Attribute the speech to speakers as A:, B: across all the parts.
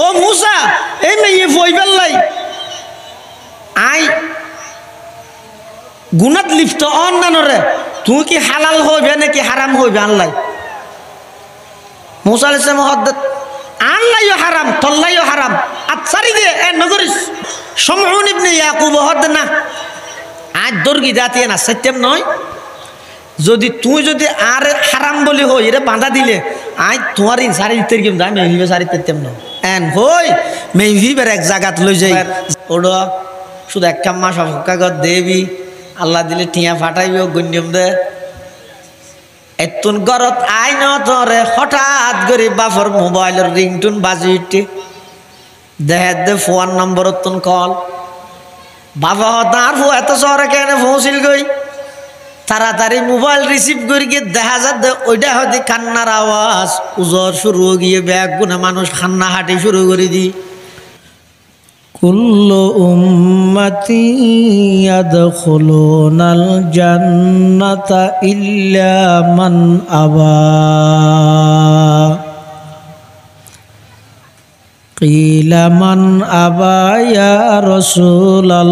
A: ও মুসা এই মেয়ে ফইবেল লাই আই গুনাত লিপ্ত অন্যানরে তুই কি হালাল হইবে নাকি হারাম হইবে আল্লাহ মুসা আলাইহিস সালাম হদ্দত আল্লাহও হারাম তল্লাইও হারাম আচ্ছারি দে এ নগরিস সমউন ইবনে ইয়াকুব হদ না আজ দর্গি দাতিয়ে না সত্যম নয় যদি তুই যদি আর হারাম বলি হই এরে বাঁধা দিলে আজ তোমার সারি দিতে কিম দাম মেইবে সারি তেম না এন হই মেইবিবার এক জায়গাত লই যাই ওড় শুধু এক কাম মাস কাগজ দেবি আল্লাহ দিলে টিয়া ফাটাইবে গণ্যম দে এতুন গরত আই ন তোরে হঠাৎ করে বাফর মোবাইলের রিংটোন বাজি উঠে দেহে দে ফোন নম্বর তুন কল বাবা তার ফো এত শহরে কেন পৌঁছিল গই তাড়াতাড়ি মোবাইল রিসিভ করে গিয়ে দেখা যায় ওইটা হয়তো কান্নার আওয়াজ উজর শুরু গিয়ে ব্যাগ গুনে মানুষ কান্না হাঁটি শুরু করে দি কুল্লু উম্মতি ইয়াদখুলুনাল জান্নাতা ইল্লা মান আবা কিলা মান আবা ইয়া রাসূলুল্লাহ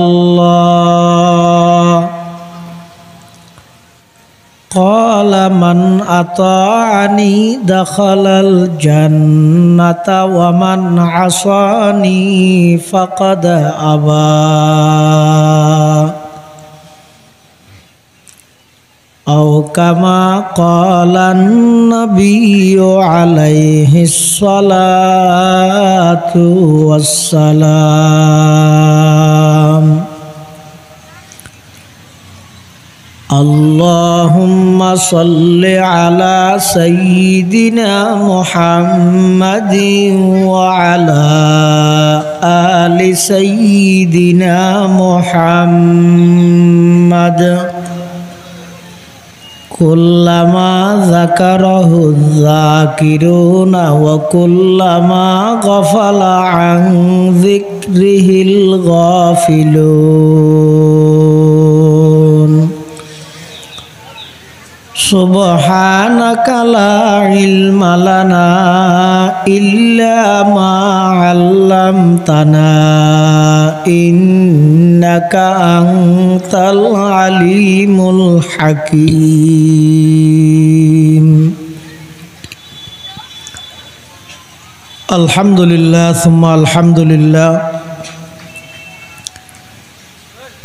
A: قال من أطاعني دخل الجنة ومن عصاني فقد أبى أو كما قال النبي عليه الصلاة والسلام اللهم صل على سيدنا محمد وعلى آل سيدنا محمد كلما ذكره الذاكرون وكلما غفل عن ذكره الغافلون سبحانك لا علم لنا إلا ما علمتنا إنك أنت العليم الحكيم الحمد لله ثم الحمد لله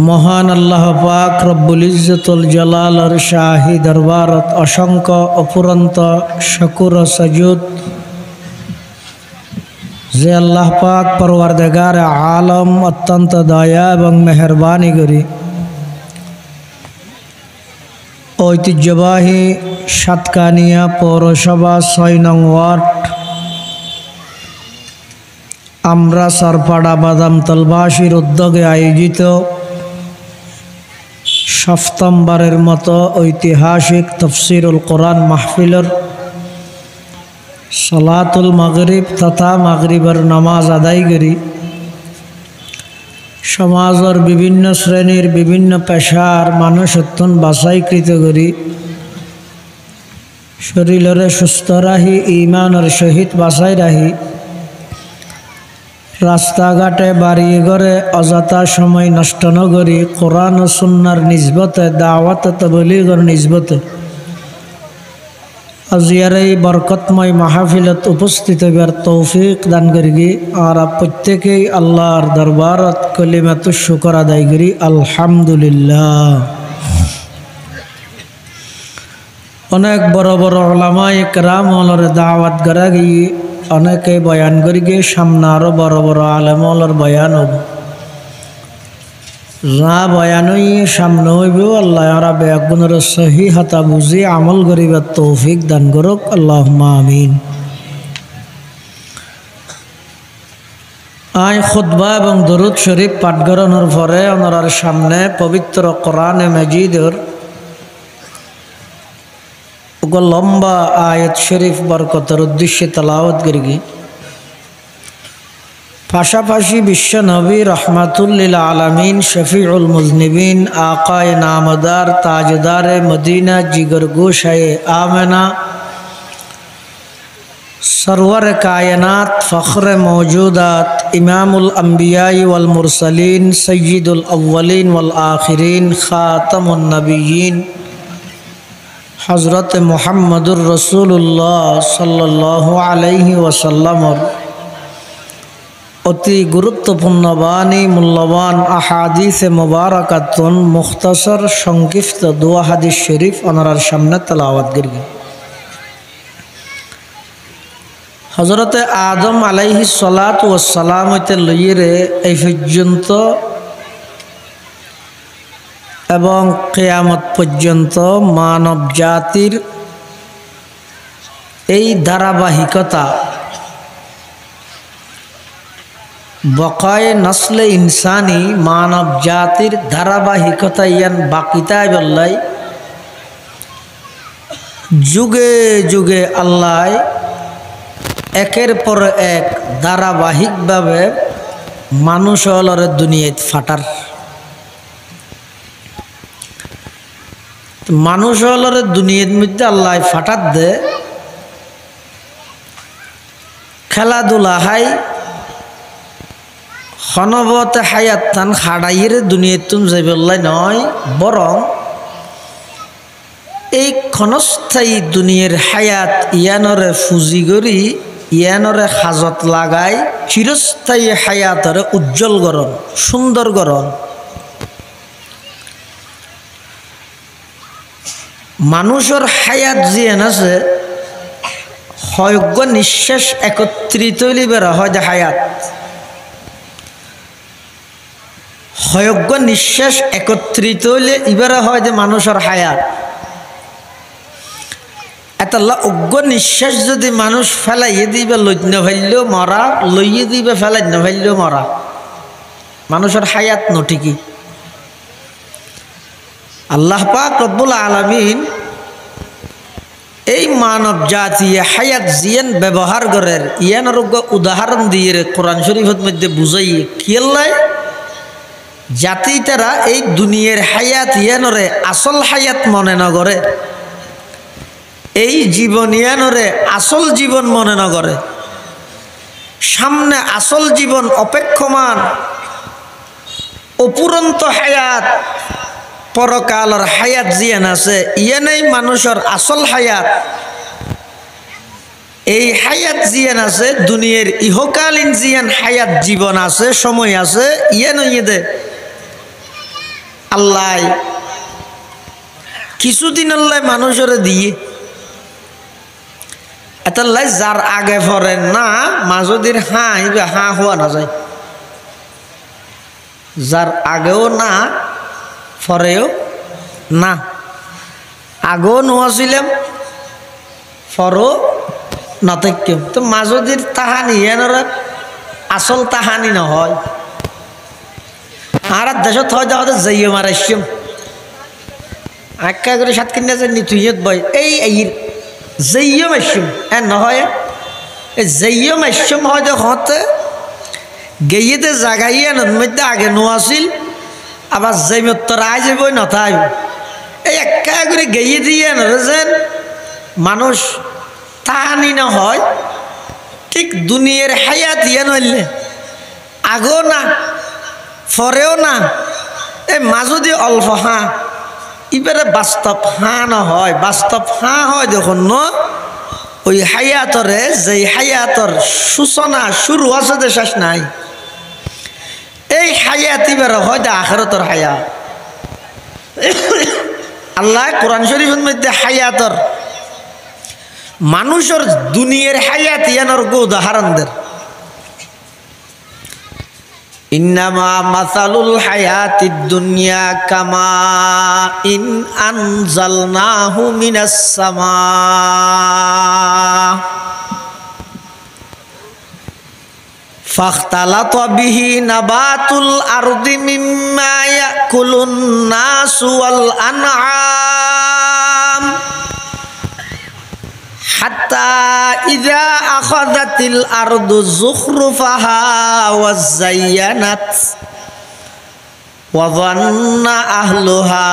A: মহান আল্লাহ পাক রব্বুল ইজ্জতুল জালালের শাহী দরবারত অসংখ্য অপুরন্ত শুকর ও সাজুদ যে আল্লাহ পাক পরওয়ারদিগার আলম অত্যন্ত দয়া এবং মেহেরবানি করি ঐতিহ্যবাহী সাতকানিয়া পৌরসভা ৬ নং ওয়ার্ড আমরা সরপাড়া বাদামতলবাসীর উদ্যোগে আয়োজিত সপ্তমবারের মতো ঐতিহাসিক তফসিরুল কোরআন মাহফিলের সালাতুল মাগরিব তথা মাগরিবের নামাজ আদায় করি সমাজের বিভিন্ন শ্রেণীর বিভিন্ন পেশার মানুষ অত্যন্ত বাছাইকৃত করি শরীরে সুস্থ রাহি ইমানের সহিত বাছাই রাহি রাস্তাঘাটে বাড়ি ঘরে অযথা সময় নষ্ট ন করি কোরআন ও সুন্নাহর নিসবতে দাওয়াত তাবলীগের নিসবতে আজিয়ার এই বরকতময় মাহফিলত উপস্থিত হবার তৌফিক দান করি আর প্রত্যেকেই আল্লাহর দরবারত কলিমাতুশ শুকর আদায় করি আলহামদুলিল্লাহ। অনেক বড় বড় উলামায়ে কেরাম ওনার দাওয়াত করা গিয়ে অনেকে বয়ান করি গিয়ে সামনে আরো বড় বড় আলেম ওনার বয়ান হব যা বয়ান হইয়ে সামনে হইব আল্লাহ আরা বেগুনের সহি হাতা বুঝি আমল করিবার তৌফিক দান করুক আল্লাহুম্মা আমিন। আয় খুতবা এবং দরুদ শরীফ পাঠ করানোর পরে ওনার সামনে পবিত্র কোরআনে মাজিদের লম্বা আয়াত শরীফ বরকতের উদ্দেশ্যে তেলাওয়াত করি পাশাপাশি বিশ্ব নবী রহমাতুল লিল আলামিন শফিউল মুজনিবিন আকায়ে নামদার তাজদারে মদিনা জিগর গোশায়ে আমেনা सरवर कायनात फ़ख्र मौजूदात इमामुल अंबियाई वल मुरसलीन सय्यिदुल अव्वलीन वल आखिरीन ख़ातमुन नबिय्यीन हज़रत मुहम्मदुर रसूलुल्लाह सल्लल्लाहु अलैहि वसल्लम अति गुरुत्वपूर्ण बानी मूल्यवान अहादीस मुबारकातुन मुख्तसर संक्षिप्त दुआ हदीस शरीफ अनारार सामने तलावत करी। हजरत आदम आलैहिस सलातु वस्सलाम हইতে লইয়ে এই পর্যন্ত এবং কিয়ামত পর্যন্ত মানব জাতির এই ধারাবাহিকতা বকায়ে নসলে ইনসানি মানব জাতির ধারাবাহিকতা ইয়ান বাকিতা বল্লাই যুগে যুগে আল্লাহ একের পর এক ধারাবাহিকভাবে মানুষ হলরে দুনিয়াত ফাটার মানুষ হলরে দুনিয়ার মধ্যে আল্লাহ ফাটার দে খেলাধুলা হাই হনবত হায়াত তান হাড়াইয়ের দুনিয়াত তুম যাইবল্লাই নয় বরং এই ক্ষণস্থায়ী দুনিয়ার হায়াত ইয়ানরে ফুজি করি ইয়ানরে হাজত লাগাই চিরস্থায়ী হায়াতরে উজ্জ্বল করণ সুন্দর করণ। মানুষের হায়াত জিয়ান আছে হয়জ্ঞ নিঃশ্বাস একত্রিত বেড়া হয় যে হায়াত হয়জ্ঞ নিঃশ্বাস একত্রিত হইলে ইবারা হয় যে মানুষের হায়াত। এতলা অজ্ঞ নিঃশ্বাস যদি মানুষ ফেলাইয়ে দিবে লইন্য ফেললেও মরা লইয়ে দিবে ফেলাইন্য ফেললেও মরা মানুষের হায়াত নঠিকি। আল্লাহ পাক রব্বুল আলামিন এই মানব জাতি হায়াত জিয়ান ব্যবহার করেন ইয়ান উদাহরণ দিয়ে কোরআন শরীফের মধ্যে বুঝাইয়ে কিয়াল্লাই জাতি তারা এই দুনিয়ার হায়াত ইয়ানরে আসল হায়াত মনে না করে এই জীবন ইয়ানরে আসল জীবন মনে না করে সামনে আসল জীবন অপেক্ষমান অপুরন্ত হায়াত পরকালের হায়াত জিয়ান আছে ইয়ানেই মানুষের আসল হায়াত। এই হায়াত জিয়ান আছে দুনিয়ার ইহকালীন জিয়ান হায়াত জীবন আছে সময় আছে ইয়ান ইয়েদে আল্লাহ কিছুদিন আল্লাহ মানুষের দিয়ে এতলাই যার আগে পরে না মাজদির হাঁ হওয়া না যায় যার আগেও না পরেও না আগেও নোয়াছিলাম পরও নথেকেও তো মাজদির তাহানি এনারা আসল তাহানি নহয় আর দেশত হয় যাওয়া যাইও মারাইম একা করে সাত কিনা যাই তুইয়ত বই এই যাইও মাইম এ নহয় এই যাইও মাইম হয় যে হতে গেইয়েতে জাগাইয়া মধ্যে আগে নোয়াছিল আবার যাইমত তো রায় যাইব নথাইব এই একা করে গেইয়ে দিয়ে যেন মানুষ তাহানি না হয় ঠিক দুনিয়ার হায়াত ইয়া নইলে আগেও না পরেও না এই মাজদি অল্প হাঁ ইবারে বাস্তব হাঁ নহয় বাস্তব হাঁ হয় দেখুন ন ওই হায়াতরে যেই হায়াতর সূচনা শুরু আছে যে শেষ নাই এই হায়াত ইবারে হয় যে আখিরাতের হায়াত। আল্লাহ কোরআন শরীফের মধ্যে হায়াতর মানুষের দুনিয়ার হায়াত ইয়ানোর উদাহরণ দেন ইন্নামা মাসালুল হায়াতিদ দুনিয়া কামা ইন আনজালনাহু মিনাস সামা ফাখতালাতা বিহি নাবাতুল আরদি মিম্মা ইয়াকুলুন নাসু ওয়াল আনআম হাত্তা ইযা আখাযাতিল আরদু যুখরুফাহা ওয়া যায়্যানাত ওয়া যান্না আহলুহা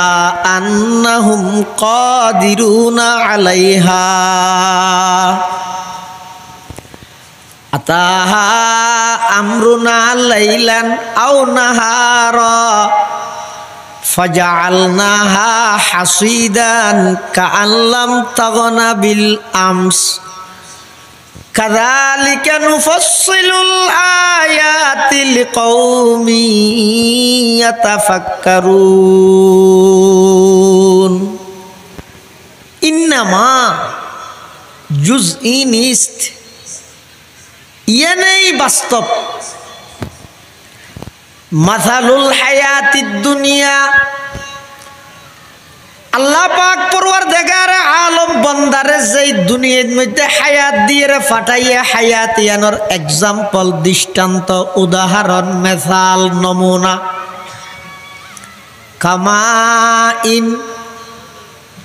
A: আন্নাহুম কাদিরুনা আলাইহা আতাহা আমরুনা লাইলান আও নাহারা ফাজআলনাহা হাসিদান কাআল্লাম তাগনা বিল আমস কাযালিকা নুফাসসিলুল আয়াতি লিকাউমি ইয়াতাফাক্কারুন। ইন্নামা জুজই নিস্ত, ইয়ানেই বাস্তব। মাসালুল হায়াতিদ দুনিয়া, আল্লাহ পাক পরওয়ারদিগার আলম বন্দারে যেই দুনিয়ার মধ্যে হায়াত দিয়ে ফাটাইয়া হায়াত ইয়ানোর এক্সাম্পল, দৃষ্টান্ত, উদাহরণ, মেসাল, নমুনা। কামা ইন,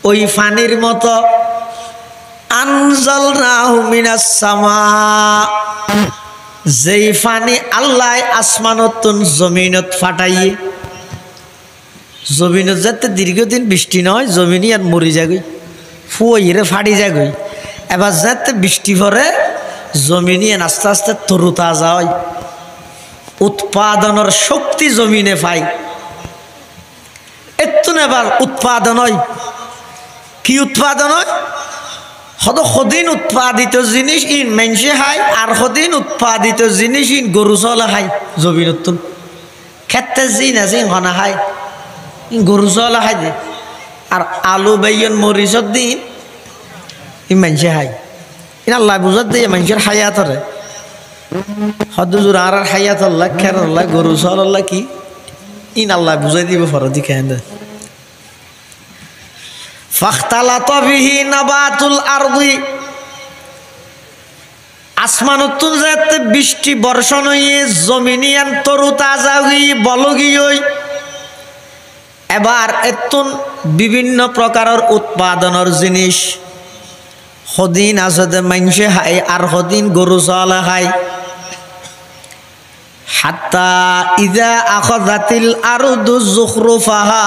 A: ওই ফানির মতো, আনজালনাহু মিনাস সামা, যেই ফানি আল্লাহ আসমানতুন জমিনত ফাটাইয়ে, জমিনত যাতে দীর্ঘদিন বৃষ্টি নয়, জমিনই আর মরি যাগই, ফুয়ে ফাটি যাগই। এবার যাতে বৃষ্টি পরে জমিনই আস্তে আস্তে তরু তাজা হয়, উৎপাদনের শক্তি জমিনে পাই। এত এবার উৎপাদন হয়, কি উৎপাদন হয়? সদিন উৎপাদিত জিনিস ইন মানুষে খায়, আর সদিন উৎপাদিত জিনিস ইন গরু চলা খায়। জমিনতুন খেতে জিন আছে হনা খায়, গরু চলা খাই দে। আর আলু বেগুন মরিচর দিন ই মানুষে খায়। ইন আল্লাহ বুঝার দিয়ে মানুষের হায়াত হরে হদুজুর আর হায়াত আল্লাহ খের আল্লাহ গরু চল আল্লাহ কি ইন আল্লাহ বুঝাই দিব ফরদি খেয়ে দে। ফাখতালাতা বিহি নাবাতুল আরদি, আসমানতুন যাতে বৃষ্টি বর্ষণ হইয়ে জমিনিয়ান তরু তাজা হই বলগি হই। এবার এতুন বিভিন্ন প্রকারের উৎপাদনের জিনিস সদিন আসতে মানুষে খায়, আর সদিন গরু চলা খায়। হাত্তা ইজা আখাযাতিল আরদু যুখরুফাহা,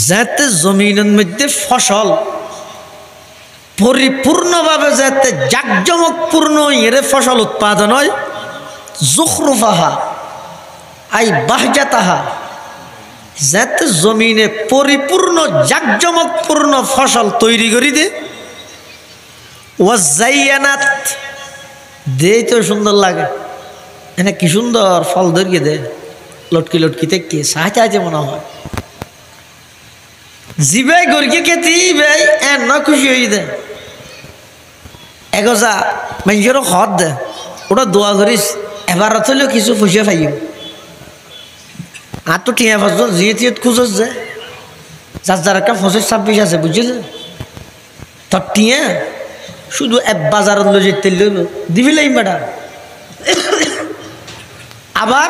A: যাতে জমিনের মধ্যে ফসল পরিপূর্ণভাবে যাতে জাকজমকপূর্ণ এর ফসল উৎপাদন হয়। যুখরুফাহা আই বাহজাতাহা, যাতে জমিনে পরিপূর্ণ জাকজমকপূর্ণ ফসল তৈরি করি দে। ওয়াজাইয়ানাত, দেই তো সুন্দর লাগে, এনে কি সুন্দর ফল ধরিয়ে দে, লটকি লটকি থেকে সাহায্য আছে মনে হয়। জিবাই গড়িয়ে খেতে ভাই এন না খুশি হয়ে দে, এগোজা মানুষেরও খত দে, ওটা দোয়া করিস এবার হলেও কিছু পয়সা পাইব। আর তো টিয়া পাঁচজন জিয়ে টিয়ে খুঁজস যে যার যার একটা 25-26 আছে বুঝলি, তোর টিয়া শুধু এক বাজারত লো যেতে দিবি লাই ম্যাডাম। আবার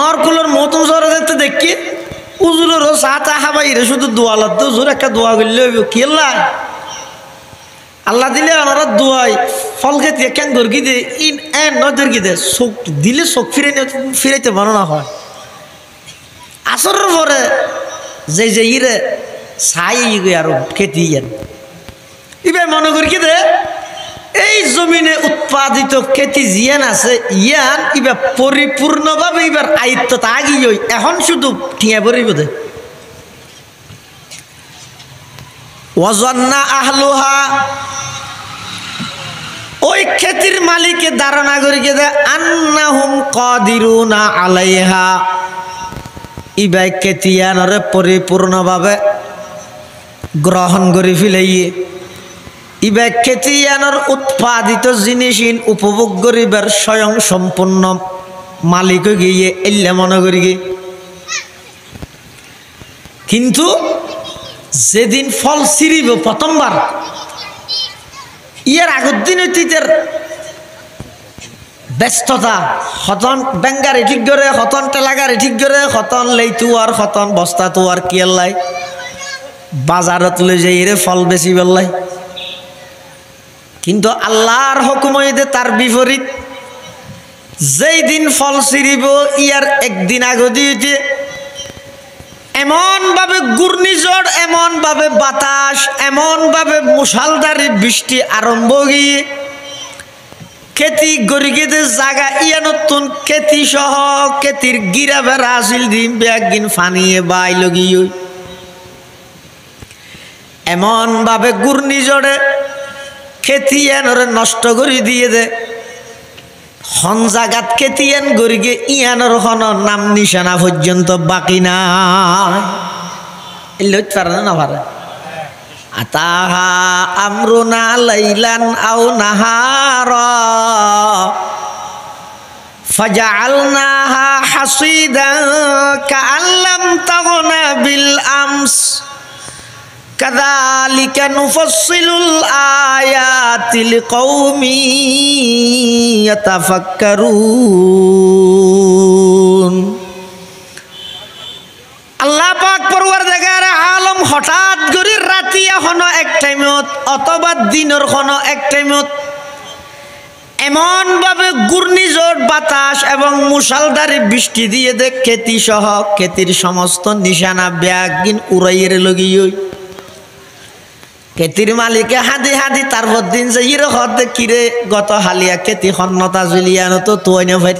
A: আর কুলোর মতন জড়াতে দেখি উজুরেরও চা টা খাবাই রে, শুধু দোয়ালত হুজুর একটা দোয়া করলে হইব কি আল্লাহ দিলে ওনারা দোয়াই ফল খেতে কেন দরকি দে ইন এন নয় দরকি দে, চোখ দিলে চোখ ফিরাইতে পারো না হয়। আসরের পরে যে ইরে চাই আরো খেতে ইবার মনে করি কি দে এই জমিনে উৎপাদিত খেতি জিয়ান আছে ইয়ান ইবার পরিপূর্ণভাবে এবার আয়ত্ত আগি এখন শুধু ঠিয়া পড়িব দে। ওয়াজান্না আহলুহা, ওই খেতির মালিকে ধারণা করি কে দে আন্নাহুম কাদিরুনা আলাইহা, ইবাই খেতিয়ানরে পরিপূর্ণভাবে গ্রহণ করে ফেলাইয়ে ইবা খেতিয়ানোর উৎপাদিত জিনিস উপভোগ করিবার স্বয়ং সম্পূর্ণ মালিক গিয়ে এলে মনে করি গে। কিন্তু যেদিন ফল ছিঁড়িব প্রথমবার ইয়ার আগের দিন অতীতের ব্যস্ততা, হতন বেঙ্গারে ঠিক করে, হতন টেলাগারে ঠিক করে, হতন লেইতু আর হতন বস্তা তো আর কি আল্লাই বাজারত লই যাই রে ফল বেশি বেল্লাই। কিন্তু আল্লাহর হুকুমে তার বিপরীত, যেই দিন ফল ছিঁড়িব ইয়ার একদিন আগে দিয়ে এমন ভাবে ঘূর্ণিঝড়, এমন ভাবে বাতাস, এমন ভাবে মুষলধারে বৃষ্টি আরম্ভ গিয়ে খেতি গরিগেতে জায়গা ইয়া নতুন খেতি সহ খেতির গিরা বেড়া আসিল দিন ব্যাগিন ফানিয়ে বাই লগিয়ে এমন ভাবে ঘূর্ণিঝড়ে খেতি এনরে নষ্ট করে দিয়ে দে। হন জাগাত খেতি এন গরিগে ইয়ানোর হন নাম নিশানা পর্যন্ত বাকি না লইতে পারে না পারে। আতাহা আমরুনা লাইলান আও নাহারা ফাজআলনাহা হাসিদান কাআল্লাম তাগনা বিল আমস কাযালিকা নুফাসসিলুল আয়াতি লিকাউমি ইয়াতাফাক্কারুন। আল্লাহ পাক পরওয়ারদিগার আলম হঠাৎ করে রাতি এখনো এক টাইমত অথবা দিনের কোনো এক টাইমত এমন ভাবে ঘূর্ণিঝড় বাতাস এবং মুষলধারে বৃষ্টি দিয়ে দে খেতি সহ খেতির সমস্ত নিশানা ব্যাগিন উড়াইয়ের লগিয়ে খেতির মালিকে হাদি হাদি তারপর দিন যে ইরে হতে কিরে গত হালিয়া খেতি খন্নতা জুলিয়ানো তো তুইনে ভাই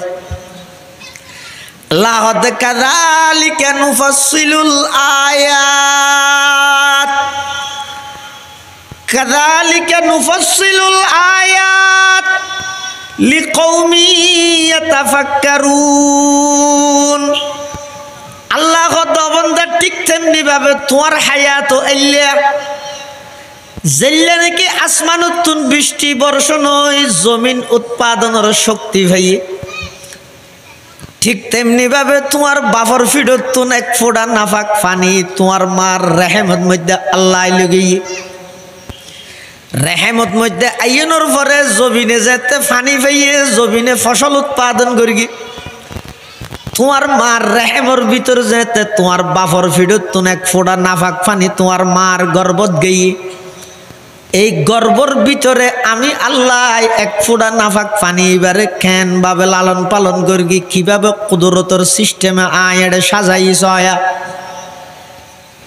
A: লাহদ কাযালিকা নুফাসসিলুল আয়াত কাযালিকা নুফাসসিলুল আয়াত লিকাউমি ইয়াতাফাক্কারুন। আল্লাহ কত বন্দা ঠিক তেমনি ভাবে তোমার হায়াত আইলা জেলে নাকি আসমানুতুন বৃষ্টি বর্ষণ হয় জমিন উৎপাদনের শক্তি ভাইয়ে ঠিক তেমনি ভাবে তোমার বাফর ফিডতুন এক ফোঁটা নাফাক পানি তোমার মার রেহেমত মধ্যে আল্লাহ লগিয়ে রেহেমত মধ্যে আইনের পরে জমিনে যেতে পানি পাইয়ে জমিনে ফসল উৎপাদন করি তোমার মার রেহেমর ভিতর যেতে তোমার বাফর ফিডতুন এক ফোঁটা নাফাক পানি তোমার মার গর্ভত গিয়ে এই গর্বর ভিতরে আমি আল্লাহ এক ফোঁটা নাফাক পানি এবারে কেন ভাবে লালন পালন করি কিভাবে কুদরতর সিস্টেমে আয়ের সাজাইছ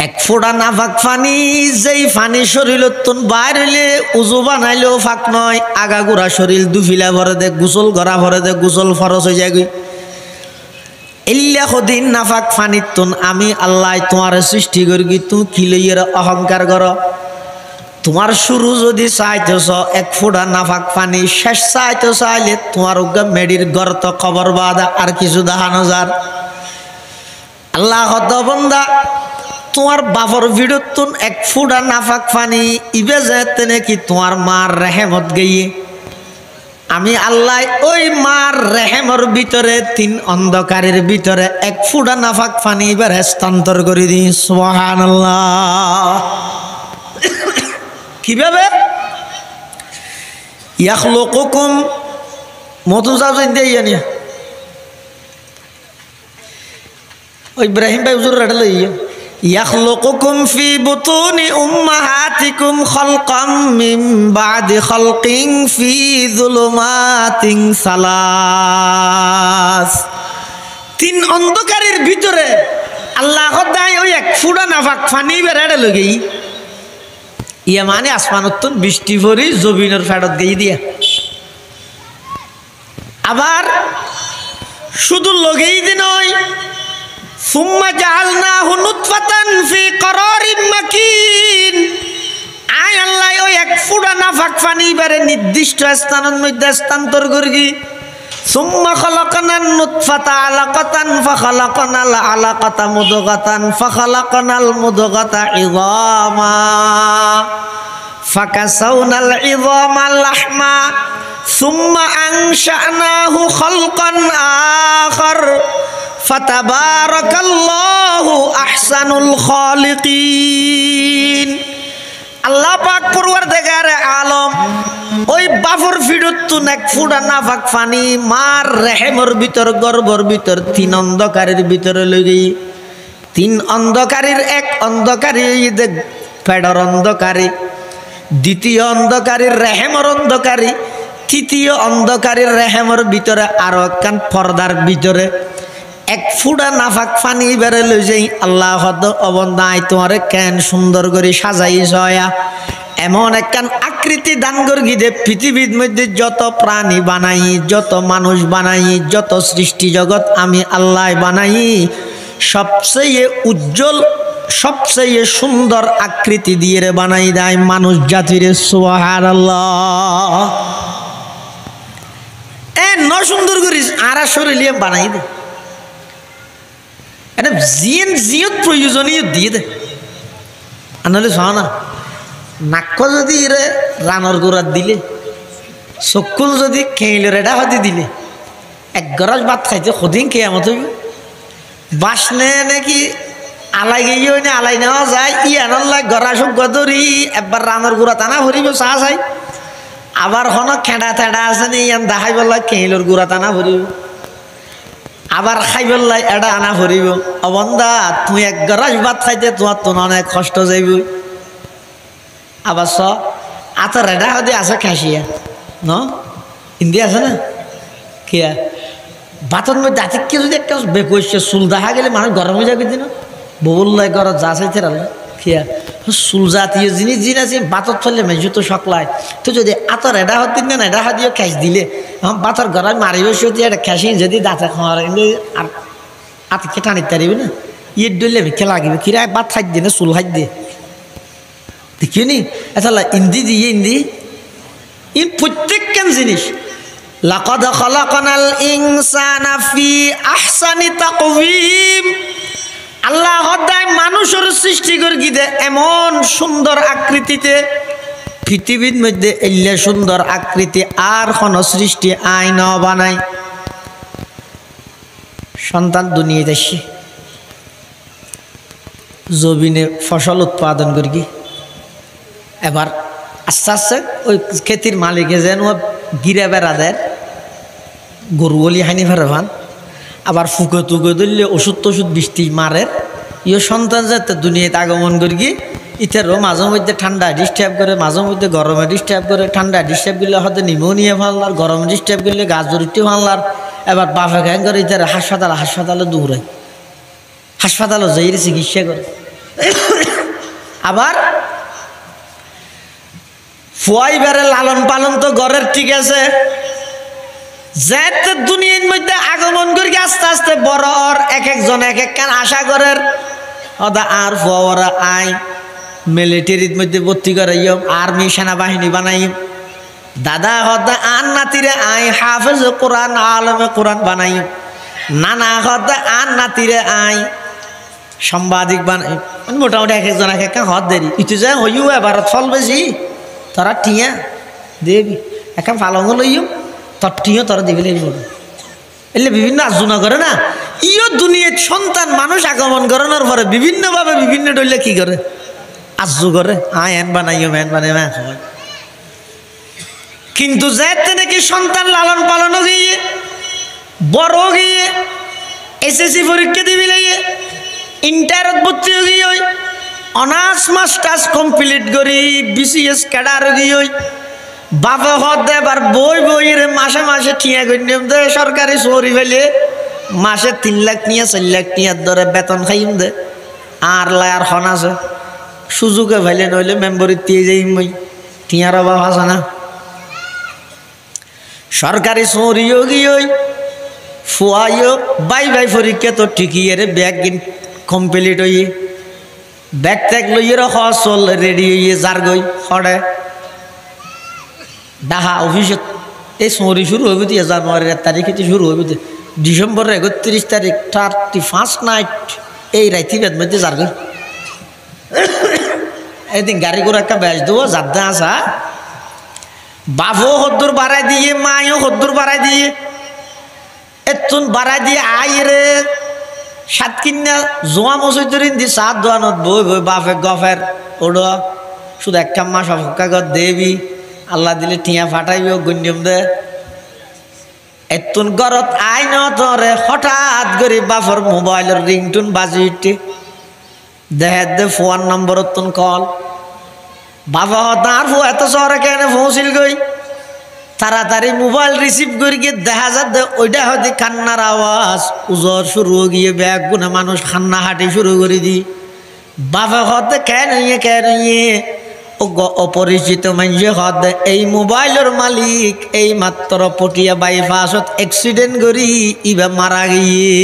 A: এক ফোঁটা নাফাক পানি যেই পানি শরীর তুন বাইর হইলে উজু বানাইলেও ফাঁক নয় আগাগোড়া শরীর দুফিলা ভরে দে গোসল করা ভরে দে গোসল ফরস হয়ে যায় ইল্লা দিন নাফাক পানির তুন আমি আল্লাহ তোমার সৃষ্টি করি তুমি কি লইয়ের অহংকার কর তোমার শুরু যদি চাইতেছ এক ফোঁটা নাফাক পানি শেষ চাইতে চাইলে তোমার মেডির গর্ত খবর বাদা আর কিছু দেখানো যার আল্লাহ বন্দা তোমার বাপর ভিড়তুন এক ফোঁটা নাফাক পানি ইবে যেতে নাকি তোমার মার রেহেমত গিয়ে আমি আল্লাহ ওই মার রেহেমর ভিতরে তিন অন্ধকারের ভিতরে এক ফোঁটা নাফাক পানি এবার হস্তান্তর করে দিই সুবহানাল্লাহ। কিভাবে ইয়াখলুকুকুম মধু যাবেন দিয়ে জানিয়া ওই ইব্রাহিম ভাই হুজুর রাডা লইয়া ইয়াখলুকুকুম ফি বুতুনি উম্মাহাতিকুম খালকাম মিন বাদি খালকিন ফি যুলুমাতিন সালাস। তিন অন্ধকারের ভিতরে আল্লাহ খোদায় ওই এক ফোঁটা নাফাক পানি বেড়াড়ে লগেই ইয়া মানে আসমানতুন বৃষ্টি ভরি জমিনের ফেরত দিয়ে দিয়া আবার শুধু লগেই দি নয় সুম্মা জাআলনাহু নুতফাতান ফি করারিম মাকিন আয় আল্লাহ ওই এক ফোঁটা নাফাক পানি বারে নির্দিষ্ট স্থানের মধ্যে স্থানান্তর করি সুম্মা খালাকনান নুতফাতা আলাকাতান ফাখালাকনাল আলাকাতা মুদগাতান ফাখালাকনাল মুদগাতা ইযামা ফাকাসাউনাল ইযামা লাহমা সুম্মা আনশানাহু খালকান আখার ফাতাবারাকাল্লাহু আহসানুল খালিকিন। আল্লাহ পাক পরওয়ারদিগার আলম ওই বাফর ফিডতুন এক ফোঁটা নাফাক পানি মার রেহেমর ভিতর গর্ভর ভিতর তিন অন্ধকারের ভিতরে লই তিন অন্ধকারের এক অন্ধকারী ফেডর অন্ধকারী দ্বিতীয় অন্ধকারের রেহেমর অন্ধকারী তৃতীয় অন্ধকারের রেহেমর ভিতরে আরো একখান পর্দার ভিতরে এক ফুটা নাফাক পানি বেড়ে লই যাই আল্লাহ হদ অবন্দায় তোমারে কেন সুন্দর করে সাজাই জয়া এমন একখান আকৃতি দান করি দে পৃথিবীর মধ্যে যত প্রাণী বানাই যত মানুষ বানাই যত সৃষ্টি জগৎ আমি আল্লাহ বানাই সবচেয়ে উজ্জ্বল সবচেয়ে সুন্দর আকৃতি দিয়ে রে বানাই দেয় মানুষ জাতির সুবহানাল্লাহ ন সুন্দর করিস আর শরীরে বানাই দে এটা জিন জিয়ত প্রয়োজনীয় দিয়ে দে আনলে শ না নাক যদি এরে রানর গোড়াত দিলে চকুল যদি খেইলে রেডা হতে দিলে এক গরজ ভাত খাইতে সদিন কেয়ামত হইব বাসনে নাকি আলাই গিয়েও না আলাই নেওয়া যায় ই আনল্লা গড়া সুখ গদরি একবার রানর গোড়া টানা ভরিব চা চাই আবার হন খেড়া থেড়া আছে নি ইয়ান দেখাই বললা কেইলর গুড়া টানা ভরিব আবার খাই বললাই এটা আনা ভরিব অবন্দা তুই এক গরাস ভাত খাইতে তোমার তো অনেক কষ্ট যাইব আবার স আত রেডা হদি আছে খাসিয়া ন হিন্দি আছে না কিয়া ভাতের মধ্যে আতিককে যদি একটা বেকইছে চুল দেখা গেলে মানুষ গরম হয়ে যাবে দিন বললাই গরম যা চাইতে রান্না কিয়া চুল জাতীয় জিনিস জিনিস আছে বাতর চললে মেজু তো সকলাই তো যদি আতর এডা হত দিন না এডা হাতিও খ্যাস দিলে বাতর গড়ায় মারিব সত্যি এটা খ্যাসি যদি দাঁতে খাওয়ার আর আতকে টানি তারিবি না ইয়ে ডলে মিখে লাগিবে কিরা বাত খাই দিয়ে না চুল খাই দিয়ে দেখিও নি আচ্ছা ইন্দি দিয়ে ইন্দি ইন প্রত্যেকখান জিনিস লাকাদ খালাকনাল ইনসানা ফি আহসানি তাকওয়িম আল্লাহ হদায় মানুষের সৃষ্টি করে গিয়ে এমন সুন্দর আকৃতিতে পৃথিবীর মধ্যে এলে সুন্দর আকৃতি আর কোনো সৃষ্টি আইন বানাই সন্তান দুনিয়াতে আসে জমিনে ফসল উৎপাদন করি এবার আস্তে আস্তে ওই খেতির মালিকে যেন গিরে বেড়া দেয় গরু বলি হানি ফেরে ভান আবার ফুকে তুকে ধরলে ওষুধ টষুধ বৃষ্টি মারে ইয়ে সন্তান যাতে দুনিয়াতে আগমন করি ইতারও মাঝে মধ্যে ঠান্ডা ডিস্টার্ব করে মাঝে মধ্যে গরমে ডিস্টার্ব করে ঠান্ডা ডিস্টার্ব করলে হয়তো নিউমোনিয়া ভাঙলার গরমে ডিস্টার্ব করলে গাছ জরুটি ভাঙলার এবার বাফে ঘ্যাং করে ইতার হাসপাতালে দৌড়ায় হাসপাতালে যাই চিকিৎসা করে আবার ফুয়াই বেড়ে লালন পালন তো ঘরের ঠিক আছে যেতে দুনিয়ার মধ্যে আগমন করি আস্তে আস্তে বড় ওর এক একজন এক এক কান আশা করের হদা আর ফুয়ারা আই মিলিটারির মধ্যে ভর্তি করাইম আর্মি সেনাবাহিনী বানাইম দাদা হদা আন নাতিরে আই হাফেজ কোরআন আলমে কোরআন বানাইম নানা হদা আন নাতিরে আই সাংবাদিক বানাই মোটামুটি এক একজন এক এক হদ দেরি ইতু যায় হইও এবার ফল বেশি তোরা টিয়া দেবি একা পালঙ্গ লইও তোর টিও তোরা দিবি লাগবে এলে বিভিন্ন আর্জনা করে না ইও দুনিয়ার সন্তান মানুষ আগমন করানোর পরে বিভিন্নভাবে বিভিন্ন ডলে কি করে আজু করে এন বানাইও ম্যান বানাই মা খাওয়াই কিন্তু যাতে নাকি সন্তান লালন পালনও গিয়ে বড় গিয়ে এসএসসি পরীক্ষা দিবি লাগে ইন্টারত ভর্তি গিয়ে অনার্স মাস্টার্স কমপ্লিট করি বিসিএস ক্যাডার গিয়ে বাবা হদ এবার বই বইয়ের মাসে মাসে ঠিয়া গণ্যম দে সরকারি চৌরি ফেলে মাসে 3 লাখ নিয়ে 4 লাখ টিয়ার ধরে বেতন খাইম দে আর লায়ার খন আছে সুযোগে ফেলে নইলে মেম্বরি দিয়ে যাই মই টিয়ার অভাব আছে না সরকারি চৌরিও গিয়ে ফুয়াইও বাই পরীক্ষা তো ঠিকই রে ব্যাগ কমপ্লিট হইয়ে ব্যাগ ট্যাগ লইয়ে চল রেডি হইয়ে যার গই হড়ে ডাহা অফিসত এই চৌরি শুরু হইব দিয়ে জানুয়ারির 1 তারিখে শুরু হইব ডিসেম্বরের 31 তারিখ 31 নাইট এই রাইতি বেদ মধ্যে যার গই এদিন গাড়ি করে একটা বেচ দেবো যাদ্দা আসা বাবু হদ্দুর বাড়াই দিয়ে মায়ও হদ্দুর বাড়াই দিয়ে এতুন বাড়াই দিয়ে আই রে 7 কিনা জোয়া মসজিদরিন দি 7 দোয়ানত বই বই বাপে গফের ওড়ো শুধু একটা মাস অপেক্ষা দেবি আল্লাহ দিলে টিয়া ফাটাইব গণ্যম দে এতুন গরত আই ন ধরে হঠাৎ করে বাপর মোবাইলের রিংটুন বাজি উঠে দেহ দে ফোন নম্বর তুন কল বাবা তার ফো এত শহরে কেন পৌঁছিল গই তাড়াতাড়ি মোবাইল রিসিভ করি গিয়ে দেখা যাচ্ছে ওইটা হয়তো কান্নার আওয়াজ উজর শুরু গিয়ে ব্যাগ গুনে মানুষ কান্না হাঁটি শুরু করে দি বাবা হতে কেন অপরিচিত মানুষে হতে এই মোবাইলের মালিক এই মাত্র পটিয়া বাইপাসত অ্যাক্সিডেন্ট করি ইবা মারা গিয়ে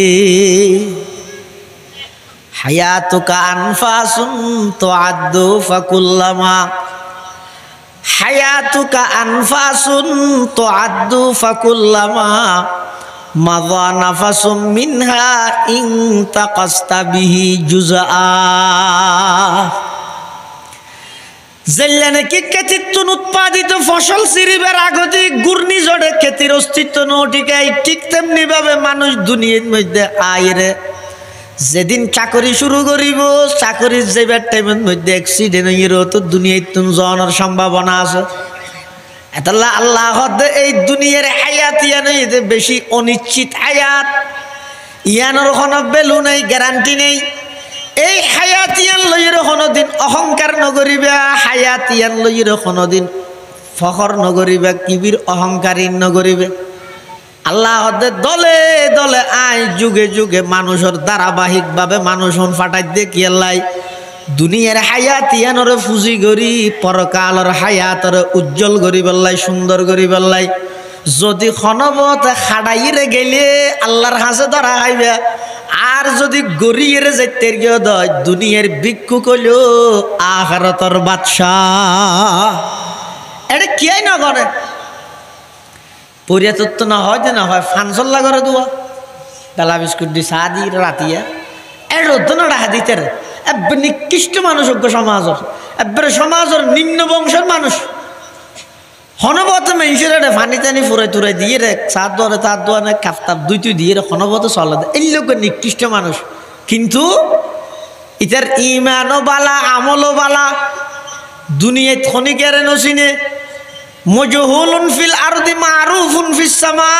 A: হায়াতুকা আনফাসুন তুআদ্দু ফাকুল্লামা হায়াতুকা আনফাসুন তুআদ্দু ফাকুল্লামা মাযা নাফাসুম মিনহা ইনতাকাসতা বিহি জুজআ জেল্লানে কি খেতির উৎপাদিত ফসল সিরিবের আগতে ঘূর্ণিঝড়ে খেতির অস্তিত্ব নটিকাই ঠিক তেমনি ভাবে মানুষ দুনিয়ার মধ্যে আইরে যেদিন চাকরি শুরু করিব চাকরির যাইবার টাইমের মধ্যে অ্যাক্সিডেন্ট হইর তো দুনিয়ায় তুমি জনের সম্ভাবনা আছে এতাল্লা আল্লাহ এই দুনিয়ার হায়াত ইয়ানে বেশি অনিশ্চিত হায়াত ইয়ানোর কোনো ভ্যালু নেই গ্যারান্টি নেই এই হায়াত ইয়ান লইর কোনোদিন অহংকার নগরিবা হায়াত ইয়ান লইর কোনোদিন ফখর নগরিবা কিবির অহংকারী নগরিবে আল্লাহ দলে দলে আয় যুগে যুগে মানুষের ধারাবাহিকভাবে মানুষ ফাটাই দিয়ে কি আল্লাহ দুনিয়ার হায়াত ইয়ানরে ফুজি করি পরকালর হায়াতরে উজ্জ্বল করি পেলাই সুন্দর করি পেলাই যদি খনবত খাড়াইরে গেলে আল্লাহর হাসে ধরা খাইবে আর যদি গড়িয়ে যাইতে গিয়ে দয় দুনিয়ার ভিক্ষু কইল আখিরাতের বাদশাহ এটা কি না করে পরিয়া তো না হয় যে না হয় ফানসল্লা করে দুয়া বেলা বিস্কুট দি চা দি রাতিয়া এর তো না রাখা দিতে এবার নিকৃষ্ট মানুষ সমাজের এবার সমাজের নিম্ন বংশের মানুষ হনবত মানুষের ফানি টানি ফুরাই তুরাই দিয়ে রে চা দোয়ারে তার দোয়ারে কাফতাপ দুই দিয়ে রে হনবত চলে দেয় এই লোক নিকৃষ্ট মানুষ কিন্তু ইতার ইমানও বালা আমলও বালা দুনিয়ায় খনিকের নসিনে মজহুলুন ফিল আরদি মারুফুন ফিস সামা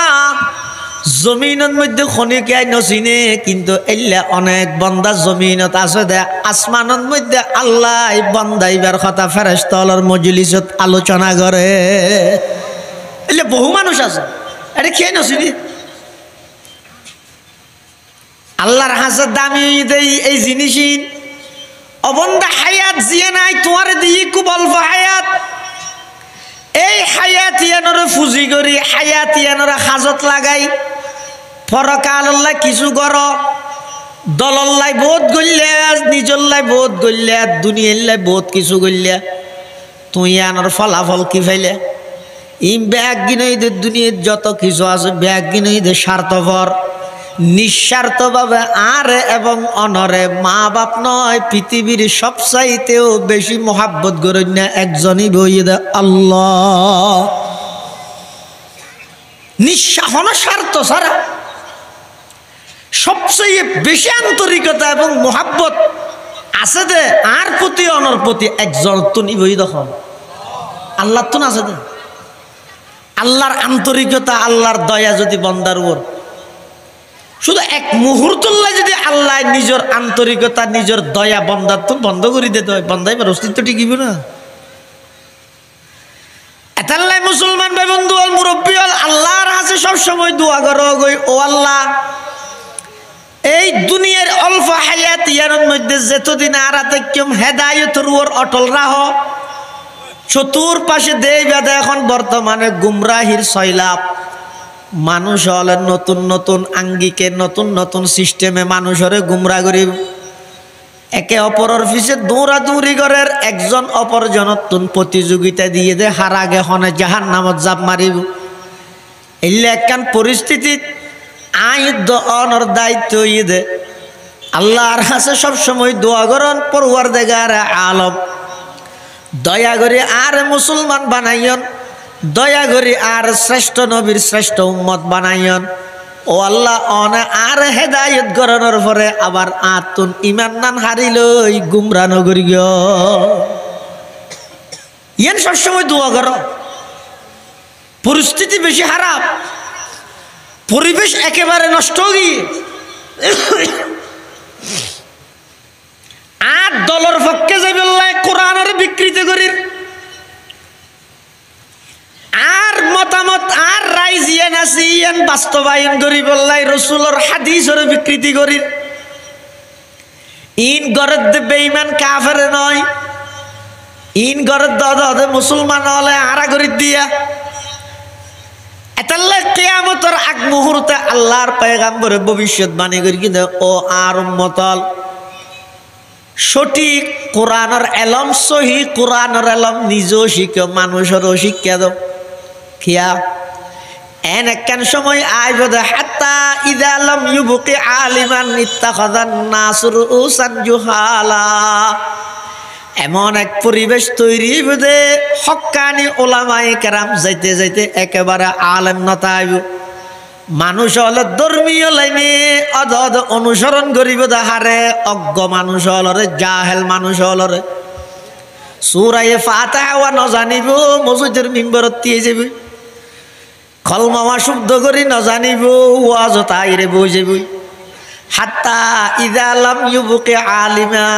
A: জমিনের মধ্যে খনিকায় নসিনে কিন্তু এল্লা অনেক বান্দা জমিনত আছে দে আসমানের মধ্যে আল্লাহ বান্দাইবার কথা ফেরেশতার মজলিসত আলোচনা করে এল্লা বহু মানুষ আছে এটা খেয়ে নসিনি আল্লাহর হাসে দামি দেই এই জিনিসই অবন্দা হায়াত জিয়ে নাই তোমার দিয়ে খুব অল্প হায়াত এই হায়াতিয়ানরে ফুজি করি হায়াতিয়ানরে হাজত লাগাই পরকাল্লাহ কিছু কর দলল্লাই বহুত গল্লা নিজল্লাই বহুত গল্লা দুনিয়াল্লাই বহুত কিছু গল্লা তুই আনার ফলাফল কি ফাইলে ইম ব্যাগ গিনই দে দুনিয়ার যত কিছু আছে ব্যাগ গিনই দে স্বার্থপর নিঃস্বার্থভাবে আর এবং অনরে মা বাপ নয় পৃথিবীর সবচাইতেও বেশি মোহাব্বত করেন না একজনই বইয়ে দে আল্লাহ নিঃস্বাহন স্বার্থ ছাড়া সবচেয়ে বেশি আন্তরিকতা এবং মোহাব্বত আছে দে আর প্রতি অনর প্রতি একজন তো নিবই তখন আল্লাহ তো আছে দে আল্লাহর আন্তরিকতা আল্লাহর দয়া যদি বন্দার উপর শুধু এক মুহূর্তল্লাই যদি আল্লাহ নিজের আন্তরিকতা নিজের দয়া বন্দার তো বন্ধ করে দিতে হয় বন্দাই অস্তিত্ব টিকিব না এতাল্লাই মুসলমান ভাই বন্ধু হল মুরব্বী হল আল্লাহর কাছে সবসময় দোয়া করো ও আল্লাহ এই দুনিয়ার অল্প হায়াত ইয়ার মধ্যে যতদিন আরাতে কেম হেদায়তের উপর অটল রাহ চতুর্পাশে দেই বেদা এখন বর্তমানে গুমরাহির সয়লাভ মানুষ হলে নতুন নতুন আঙ্গিকে নতুন নতুন সিস্টেমে মানুষরে গুমরা করি একে অপরের পিছে দৌড়াদৌড়ি করার একজন অপরজনতুন প্রতিযোগিতা দিয়ে দে হার আগে হনে জাহান নামত জাপ মারিব এলে একখান পরিস্থিতি আইদ অনর দায়িত্ব ইয়ে দে আল্লাহর কাছে সবসময় দোয়া করেন পরওয়ারদিগার আলম দয়া করে আর মুসলমান বানাইন দয়া করি আর শ্রেষ্ঠ নবীর শ্রেষ্ঠ উম্মত বানাইন ও আল্লাহ অনে আর হেদায়ত গরনের পরে আবার আতুন ইমান নান হারিলই গুমরা নগরী গিয়ে ইয়ান সবসময় দোয়া করো পরিস্থিতি বেশি খারাপ পরিবেশ একেবারে নষ্ট গিয়ে আর দলের পক্ষে যাবে কোরআনের বিকৃতি করির আর মতামত আর রায় জিয়ান আছে ইয়ান বাস্তবায়ন করি বললাই রসুলর হাদিসের বিকৃতি করি ইন গরদ বেঈমান কাফের নয় ইন গরদ দদে মুসলমান হলে আরা করি দিয়া এতাল্লা কিয়ামতের আগ মুহূর্তে আল্লাহর পয়গম্বর ভবিষ্যৎবাণী করি কিন্তু ও আর উম্মতল সঠিক কোরআনের এলম সহি কোরআনের এলম নিজেও শিখো মানুষেরও শিক্ষা দাও খিয়া এন একখান সময় আইব দে হাত্তা ইদা লাম ইউবকি আলিমান ইত্তাখাযান নাস রুউসান জুহালা এমন এক পরিবেশ তৈরি হবে হক্কানি ওলামায়ে কেরাম যাইতে যাইতে একেবারে আলেম নতাইব মানুষ হলে ধর্মীয় লাইনে অদ অদ অনুসরণ করিব হারে অজ্ঞ মানুষ হলরে জাহেল মানুষ হলরে সূরা ফাতিহা ওয়া নজানিব মসজিদের মিম্বরত দিয়ে যাবে কলমা শুদ্ধ করি নজানিব ওয়াজ তাইরে বই যাবে হাত্তা ইযা লাম ইউবকি আলিমা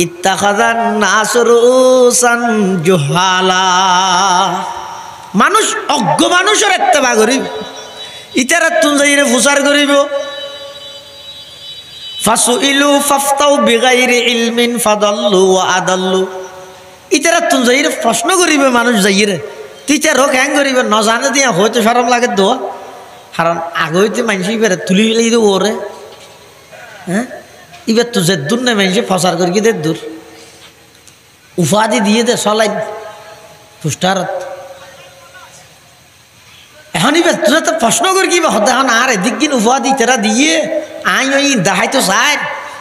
A: ইত্তাখাযান নাস রুউসান জুহালা মানুষ অজ্ঞ মানুষের ইত্তেবা করিব ইতারা তুন যাইরে ফুসার করিব ফাসুইলু ফাফতাউ বিগাইরি ইলমিন ফাদাল্লু ওয়া আদাল্লু ইতারা তুন যাইরে প্রশ্ন করিবে মানুষ যাইরে টিচার হোক হ্যাং করিবে ন জানে দিয়া হয়তো শরম লাগে দোয়া কারণ আগে হইতে মানুষ এবারে তুলি ফেলাই দেবো ওরে হ্যাঁ এবার তো যে দূর নেই মানুষ ফসার করি কি দে দূর উপাধি দিয়ে দে চলাই পুষ্টারত এখন এবার তোরা তো প্রশ্ন করি কি হতে এখন আর এদিক দিন উপাধি তেরা দিয়ে আই ওই দেখাই তো চাই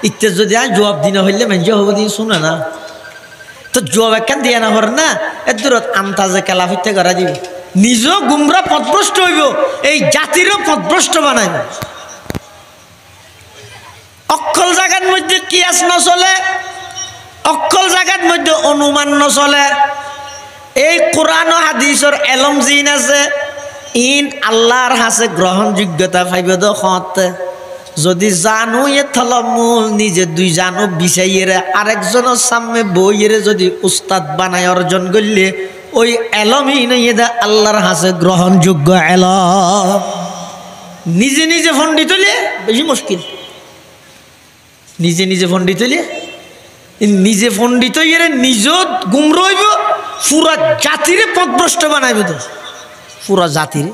A: ইত্যাদি যদি আই জবাব দিন হইলে মানুষ হবো দিয়ে শুনে না তো জবাব একখান দিয়ে না হর না এর দূরত আন্তাজে কেলা ফিরতে করা দিব নিজেও গুমরা পথভ্রষ্ট হইব এই জাতিরও পথভ্রষ্ট বানাইব অক্ষল জায়গার মধ্যে কিয়াস নচলে অক্ষল জায়গার মধ্যে অনুমান নচলে এই কোরআন ও হাদিসের এলম জিন আছে ইন আল্লাহর হাসে গ্রহণযোগ্যতা পাইব দতে যদি জানো এ থলমূল নিজে দুই জানো বিচাইয়েরে আরেকজনের সামনে বইয়েরে যদি উস্তাদ বানায় অর্জন করলে ওই এলমই নইয়ে দে আল্লাহর হাসে গ্রহণযোগ্য এলম নিজে নিজে পণ্ডিত হলে বেশি মুশকিল নিজে নিজে পণ্ডিত হইলে নিজে পণ্ডিত হইলে নিজেও গুমরা হইব পুরা জাতিরে পথভ্রষ্ট বানাইব তো পুরা জাতিরে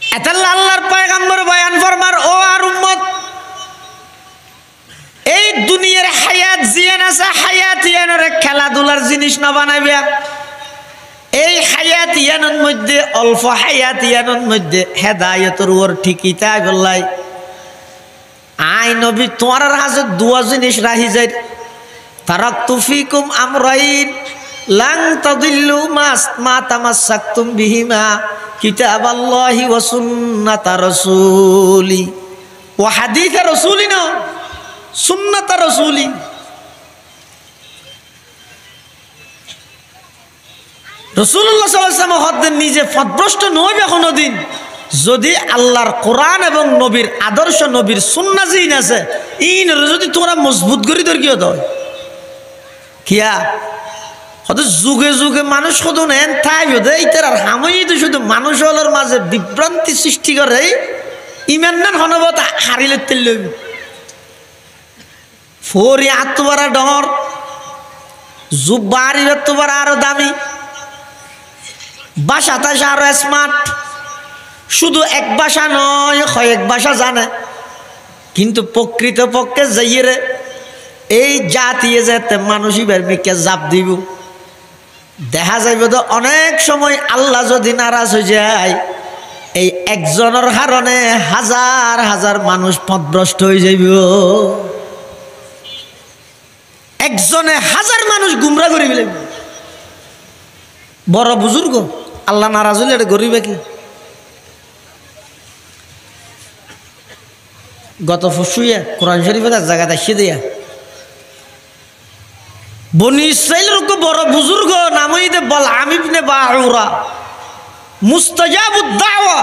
A: এতাল্লা আল্লাহর পয়গম্বর বয়ান ফরমার ও আর উম্মত এই দুনিয়ার হায়াত জিয়ান আছে হায়াত ইয়ানের খেলাধুলার জিনিস না বানাইবা এই হায়াত ইয়ানের মধ্যে অল্প হায়াত ইয়ানের মধ্যে হেদায়েতের ওর ঠিকই তাই বললাই আই নবী তোমার হাজে দুয়া জিনিস রাহি যায় তারাকতু ফিকুম আমরাইন লাং তাদিল্লু মা তামাসসাকতুম বিহিমা কিতাবাল্লাহি ওয়া সুন্নাতা রাসূলি ওয়া হাদিস রাসূলিনা সুন্নাতা রাসূলি রাসূলুল্লাহ সাল্লাল্লাহু আলাইহি ওয়াসাল্লাম হদ্দের নিজে পথভ্রষ্ট নয় কোনোদিন যদি আল্লাহর কোরআন এবং নবীর আদর্শ নবীর সুন্না জিন আছে ইন যদি তোমরা মজবুত করি তোর কি হতো কিয়া হয়তো যুগে যুগে মানুষ শুধু নেন তাই হতে এইটার আর হামই তো শুধু মানুষ হলোর মাঝে বিভ্রান্তি সৃষ্টি করে ইমান নান হনবত হারিলে তেল ফোরি আত্মবারা ডর জুব্বারি আত্মবারা আরো দামি বাসা তাসা আরো স্মার্ট শুধু এক ভাষা নয় কয়েক ভাষা জানে কিন্তু প্রকৃত পক্ষে যাইয়ে এই জাতিয়ে যেতে মানুষই বেরমিকে জাপ দিব দেখা যাইবে তো অনেক সময় আল্লাহ যদি নারাজ হয়ে যায় এই একজনের কারণে হাজার হাজার মানুষ পথভ্রষ্ট হয়ে যাইব একজনে হাজার মানুষ গুমরা করে ফেলে বড় বুজুর্গ আল্লাহ নারাজ হইলে এটা গরিবে কি গত ফুসুইয়া কোরআন শরীফের এক জায়গাতে আসে দিয়া বনি ইসরাইলের বড় বুজুর্গ নামই দে বল আমিবনে বাউরা মুস্তাজাবুদ দাওয়া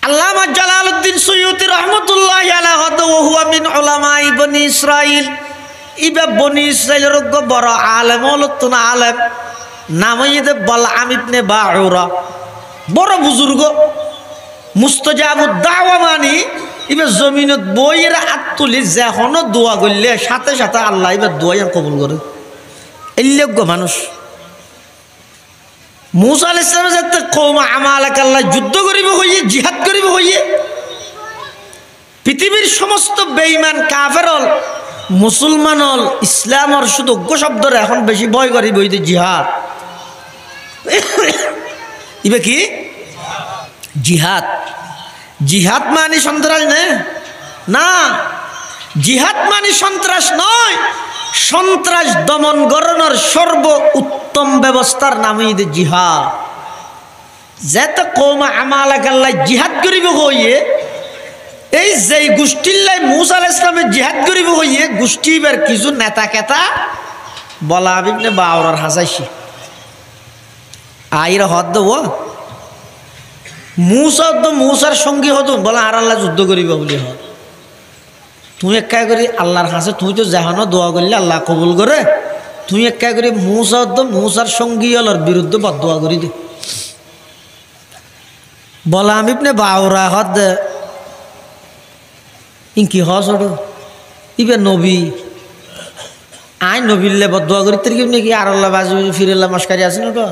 A: আল্লামা জালালউদ্দিন সুয়ুতি রাহমাতুল্লাহি আলাইহি ওয়া হুয়া মিন উলামাই বনি ইসরাইল ইবা বনি ইসরাইলের বড় আলেম হলো তো না আলেম নাম হইতে বালআম ইবনে বাউরা বড় বুজুর্গ মুস্তাজাবুদ দাওয়া মানি ইবা জমিনত বইয়ের আত্তুলি যেখনো দোয়া করলে সাথে সাথে আল্লাহ এবার দোয়াই কবুল করে এল্যোগ্য মানুষ মুসা আলাইহিস সালাম যাতে কওম আমালাক আল্লাহ যুদ্ধ করিব হইয়ে জিহাদ করিব হইয়ে পৃথিবীর সমস্ত বেঈমান কাফের হল মুসলমান হল ইসলামর শুধু শব্দরে এখন বেশি ভয় করি বইতে জিহাদ ইবে কি জিহাদ জিহাদ মানে সন্ত্রাস না জিহাদ মানে সন্ত্রাস নয় সন্ত্রাস দমন গণনার সর্ব উত্তম ব্যবস্থার নাম হইতে জিহাদ যেতে কওম আমালাক আল্লাহ জিহাদ করিব হইয়ে এই যে গোষ্ঠীর মুসা আলাইহিস সালামের জিহাদ করিব হইয়ে গোষ্ঠীবার কিছু নেতা কেতা বালআম ইবনে বাউরার হাসাইছি আইরা হদ দেব মুসার সঙ্গী হতো বলে আর আল্লাহ যুদ্ধ করিব বলি হদ তুমি একা করি আল্লাহর হাসে তুমি তো জাহানো দোয়া করলে আল্লাহ কবুল করে তুমি একা করি মুসার সঙ্গী হলার বিরুদ্ধে বদদোয়া করি দে বালআম ইবনে বাউরা হদ ইনকি হস ওটো ইবে নবী আই নবীলে বদদোয়া করি তোর কি নাকি আর আল্লাহ বাজি ফিরেল্লা মস্কারি আছে না ওটা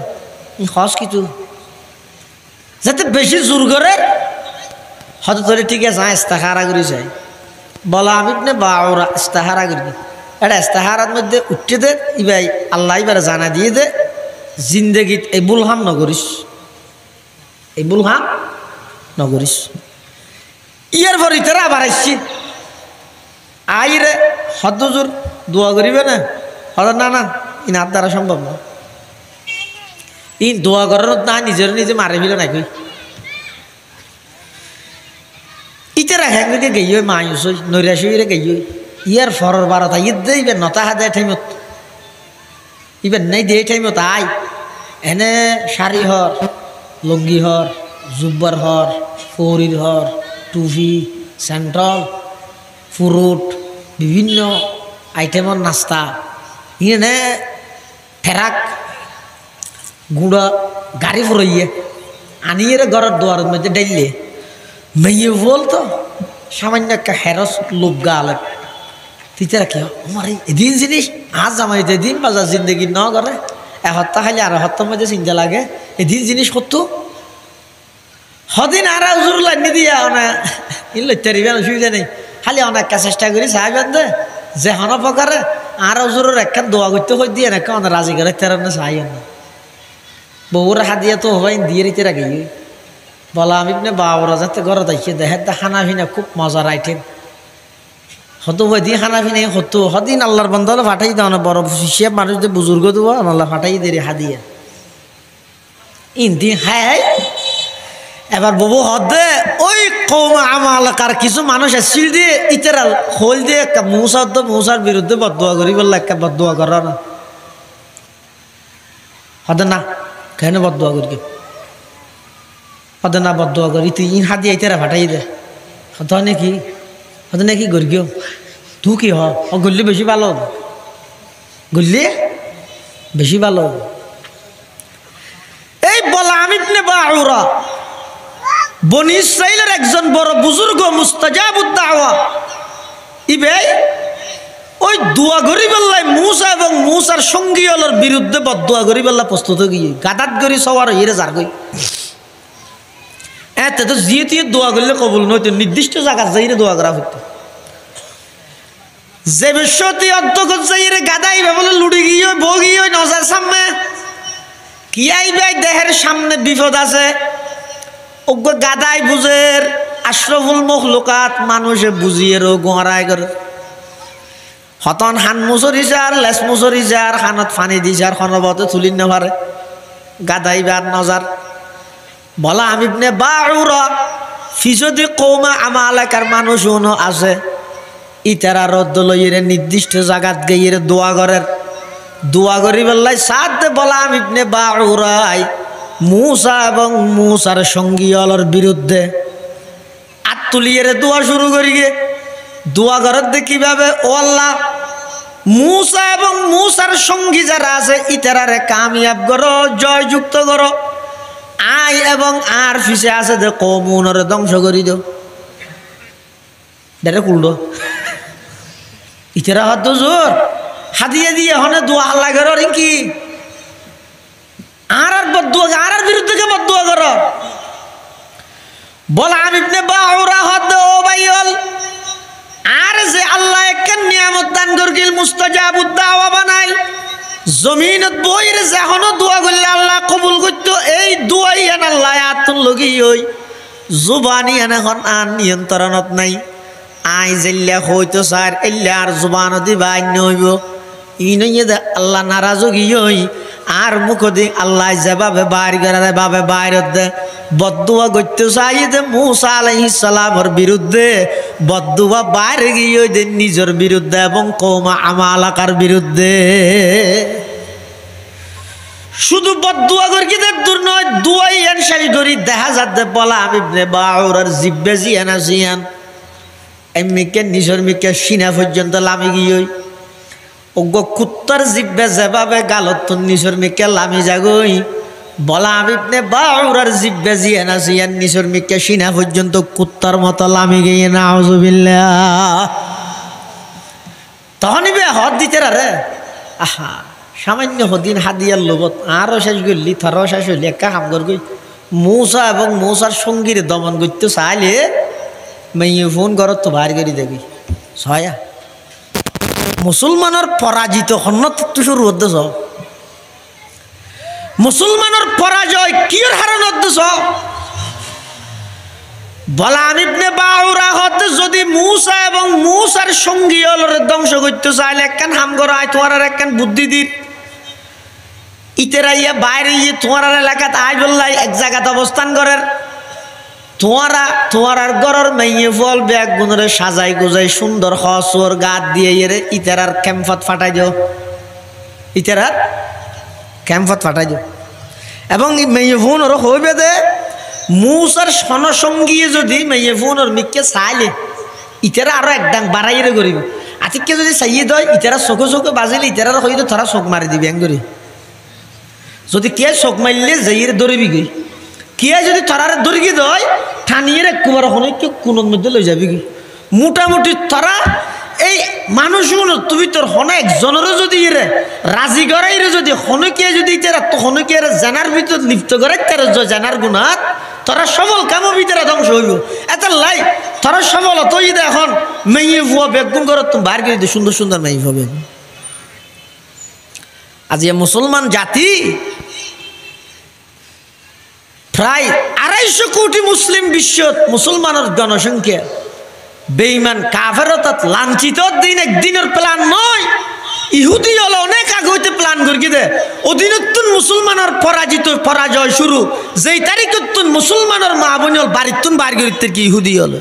A: হস কিছু যাতে বেশি জোর করে হয়তো তোর ঠিক আছে ইস্তাহারা করি চাই বালআম ইবনে বাউরা ইস্তাহারা করি এটা ইস্তাহারার মধ্যে উঠে দে ইবাই আল্লাহ এবারে জানা দিয়ে দে জিন্দগিত এই বুলহাম নগরিস এই বুলহাম নগরিস ইয়ার পর ইতারা আবার আসছি আইরে হদ্দুজুর দোয়া করিবে না হদ না ইনার দ্বারা সম্ভব না ই দোয়া করার না নিজের নিজে মারে ফেলে নাকি ইতারা হ্যাঙ্গে গেই মায়ুস নৈরাশিরে গেই ইয়ার ফরর বারতা ঈদ দে ইবে নতা হাতে ঠাইমত ইবে নাই দে ঠাইমত আই এনে শাড়ি হর লুঙ্গি হর জুব্বার হর ফৌরির হর টুপি সেন্ট্রাল ফ্রুট বিভিন্ন আইটেমের নাস্তা ইনে ফেরাক গুঁড়া গাড়ি ফুরাইয়ে আনিয়ে ঘরের দোয়ারের মধ্যে ডাইলে মেয়ে বলতো সামান্য একটা হেরস লোক গা আলেক তিতারা কি আমার এদিন জিনিস আজ আমার এদিন বাজার জিন্দগি ন করে এসপ্তাহ খালি আর সপ্তাহের মধ্যে চিন্তা লাগে এদিন জিনিস করতো হদিন আর জোর লাগনি দিয়া না ইতারিবেন অসুবিধা নেই খালি অনেকটা চেষ্টা করি সাহেবেন দে যে হন প্রকারে আর জোরের একখান দোয়া করতে হয়ে দিয়ে না কেমন রাজি করে তেরান না সাহায্য না বউর হাদিয়া তো হবাই দিয়ে রেতে রাখি বালআম ইবনে বাউরা যাতে ঘরে দেখে দেখে খানা পিনা খুব মজার আইটেম হতো হয়ে দিয়ে খানা পিনা হতো হদিন আল্লাহর বন্ধলে ফাটাই দাও না বড় হিসেব মানুষ যে বুজুর্গ দেবো আল্লাহ ফাটাই দিয়ে হাদিয়া ইন্দিন হ্যাঁ এবার ববু হদে ওই কওম আমালাকার কিছু মানুষ আসছিল দিয়ে ইতারা হল দিয়ে একটা মুসার বিরুদ্ধে বদদোয়া করি বললে একটা বদদোয়া করা না হদে না কেন বদদোয়া করি হদে না বদদোয়া করি তুই ইন হাত দিয়ে ইতারা ফাটাই দে হদে নাকি করি গিয়েও তুই কি গড়লে বেশি ভালো গড়লে বেশি ভালো এই বালআম ইবনে বাউরা বনি ইসরাইলের একজন বড় বুজুর্গ মুস্তাজাবুদ দাওয়া ইবে ওই দোয়া করি বললাই মুসা এবং মুসার সঙ্গী হলোর বিরুদ্ধে বদদোয়া করি বললা প্রস্তুত গিয়ে গাদাত করি সবার হইরে যার গই এতে তো জিয়ে দোয়া করলে কবুল নইতো নির্দিষ্ট জায়গা যাইরে দোয়া করা হতো যে বিশ্বতি অধ্যক্ষ যাইরে গাদাইবে বলে লুড়ি গিয়ে বগিয়ে নজার সামনে কি আইবে দেহের সামনে বিপদ আছে ওগো গাদাই বুঝের আশরাফুল মখলুকাত মানুষে বুঝিয়ে রো গোয়ারায় করে হতন হান মুসরি যার লেস মুসরি যার খানত ফানি দি যার খনবতে তুলি না পারে গাদাই বার নজার বালআম ইবনে বাউরা ফিসদি কওম আমালাকার মানুষ উনো আছে ইতারা রদ্দ লইরে নির্দিষ্ট জায়গাত গিয়ে দোয়া করি বললাই সাদ বালআম ইবনে বাউরাই মুসা এবং মুসার সঙ্গী হলর বিরুদ্ধে আত্তুলিয়ে দোয়া শুরু করি গে দোয়া করার কিভাবে ও আল্লাহ মূসা এবং মূসার সঙ্গী যারা আছে ইতারারে কামিয়াব করো, জয়যুক্ত করো। আই এবং আর ফিসে আছে যে কওমুনরে ধ্বংস করি দাও। ডেরে কুলডো ইতারা হাত জোর হাদিয়ে দিয়ে হনে দোয়া আল্লাহ করো রিঙ্কি আর বদুয়া আর বিরুদ্ধে কে বদুয়া করো। বলআম ইবনে বাউরা হাত ও ভাইল আর যে আল্লাহ এক নিয়ামত দান করগিল মুস্তাজাবুদ দাওয়া বানাইল জমিনত বইরে যখনও দোয়া করলে আল্লাহ কবুল করতো। এই দোয়াই এন আল্লাহ আতুন লগি ওই জুবানি এন এখন আন নিয়ন্ত্রণত নাই। আই জেল্লা হইতো স্যার এল্লা আর জুবান দিবা হইব ই নইয়ে দে আল্লাহ নারাজ গিয়ে আর মুখ দি আল্লাহ যেভাবে বাইর করে ভাবে বাইরত দে বদুয়া করতে চাই দে মূসা আলাইহিস সালামের বিরুদ্ধে বদুয়া বাইরে গিয়ে দে নিজের বিরুদ্ধে এবং কওমা আমালাকার বিরুদ্ধে। শুধু বদুয়া করি কি দূর নয় দুয়াই এন শেষ করি দেখা যাচ্ছে বলআম ইবনে বাউরার জিব্বে জিয়ান জিয়ান এমনিকে নিজের মিকে সিনা পর্যন্ত লামি গিয়ে ওগো কুত্তার জিব্বে যেভাবে গালত নিজের মিকে লামি যাগই বলআম ইবনে বাউরার জিব্বে জিয়ান জিয়ান নিজের মিকে সিনা পর্যন্ত কুত্তার মতো লামি গিয়ে নাউজুবিল্লাহ। তখনই বে হদ দিতে রে আহা সামান্য হদিন হাদিয়ার লোভত আরও শেষ করলি থরও শেষ হইলি একা কাম করবি। মূসা এবং মূসার সঙ্গীর দমন করতে চাইলে মেয়ে ফোন করত তো বাইর করি দেখি ছয়া মুসলমানের পরাজিত হন্নত শুরু হতে চ মুসলমানের পরাজয় কির হারণ হতে চ বলআম ইবনে বাউরা হতে যদি মূসা এবং মূসার সঙ্গী হলরে ধ্বংস করতে চাইলে একখান হাম করো আয় তোমার একখান বুদ্ধি দিন ইতেরা ইয়ে বাইরে ইয়ে তোমার এলাকাতে আয় বললাই এক জায়গাতে অবস্থান করার তোমার গরর মেয়ে ফল ব্যাগ গুণরে সাজাই গুজাই সুন্দর হসর গাত দিয়ে এরে ইতারার ক্যাম্পত ফাটাই দিও ইতারার ক্যাম্পত ফাটাই দিও এবং মেয়ে ফোন ওর হইবে দে মূসার সনসঙ্গী যদি মেয়ে ফোন ওর মিককে চাইলে ইতারা আরো একদাং বাড়াইরে করিব আতিককে যদি চাইয়ে দেয় ইতারা চোখে চোখে বাজিলে ইতারার হয়তো তারা চোখ মারি দিবি এং করে যদি কে চোখ মারলে যাইয়ের দৌড়িবি গই কে যদি তারার দৌড়ি দেয় ঠানিয়ে একবার হনে কেউ কোনোর মধ্যে লই যাবি কি মোটামুটি তারা এই মানুষগুলো তুমি তোর হনে একজনেরও যদি এরে রাজি করাই রে যদি হনকে যদি তারা তো হনকে জানার ভিতর লিপ্ত করাই তারা জানার গুণাত তারা সবল কামো ভিতরে ধ্বংস হইব এত লাই তারা সবল তুই এখন মেয়ে ভুয়া বেগুন করো তুমি বার করে দিও সুন্দর সুন্দর মেয়ে হবে। আজ মুসলমান জাতি প্রায় 250 কোটি মুসলিম বিশ্ব মুসলমানের জনসংখ্যা বেঈমান কাফের অর্থাৎ লাঞ্ছিত দিন একদিনের প্ল্যান নয় ইহুদি হলো অনেক আগে হইতে প্ল্যান করি দে অধীনত্বন মুসলমানের পরাজয় শুরু যেই তারিখত্বন মুসলমানের মা বোন বাড়িতুন বাড়ি করিতে কি ইহুদি হলো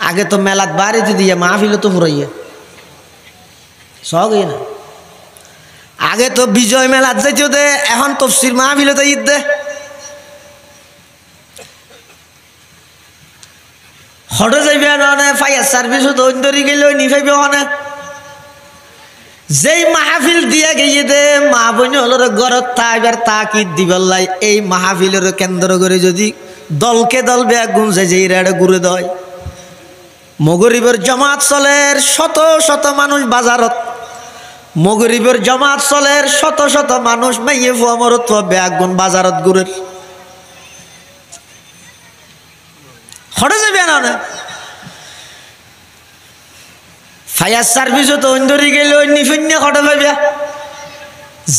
A: আগে তো মেলাত বাড়িতে দিয়ে মাহফিল তো ফুরাইয়া সগই না আগে তো বিজয় মেলাত যাইতো দে এখন তফসির মাহফিলতে ঈদ দে হঠাৎ যাইবে না ফায়ার সার্ভিসও তো অন্তরি গেলে নি ফাইবে না যেই মাহফিল দিয়া গিয়ে দে মা বোন হলর গরত থাকবার তাকিদ দিবল্লাই এই মাহফিলের কেন্দ্র করে যদি দলকে দল বেয়া গুনছে যে রেড়ে ঘুরে দেয় মগরিবের জমাত চলের শত শত মানুষ বাজারত মগরিবের জমাত চলের শত শত মানুষ মাইয়ে ফুয়া মরত বেয়া গুন বাজারত ঘুরে হঠাৎ যাবে না ফায়ার সার্ভিসও তো অন্তরি গেলে নিফিন্য ঘটে পাইবা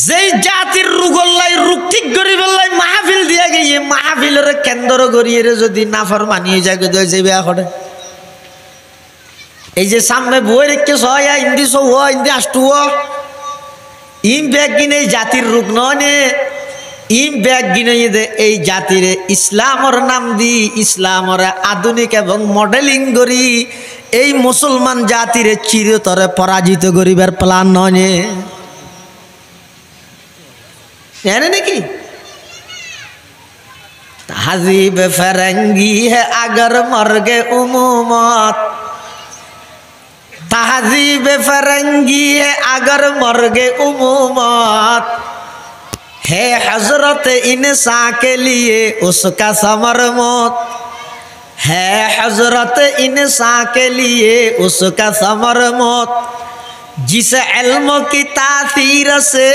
A: যেই জাতির রুগল্লাই রুগ ঠিক করি বললাই মাহফিল দিয়া গিয়ে মাহফিলের কেন্দ্র করিয়ে যদি নাফর মানিয়ে যাকে যে বেয়া ঘটে এই যে সামনে বই রেখে সয়া হিন্দি সৌ হিন্দি আষ্টু ইম ব্যাগ কিনে জাতির রূপ নয় ইম ব্যাগ কিনে দে এই জাতির ইসলামর নাম দি ইসলামর আধুনিক এবং মডেলিং করি এই মুসলমান জাতির চিরতরে পরাজিত করিবার প্ল্যান নয় জানে নাকি তাহজিব ফেরেঙ্গি হে আগর মর্গে উমুমত तहजीब फरंगी है अगर मर्गे उमूमत है हजरत इंसान के लिए उसका समर मौत है हजरत इंसान के लिए उसका समर मौत जिस इल्म की तासीर से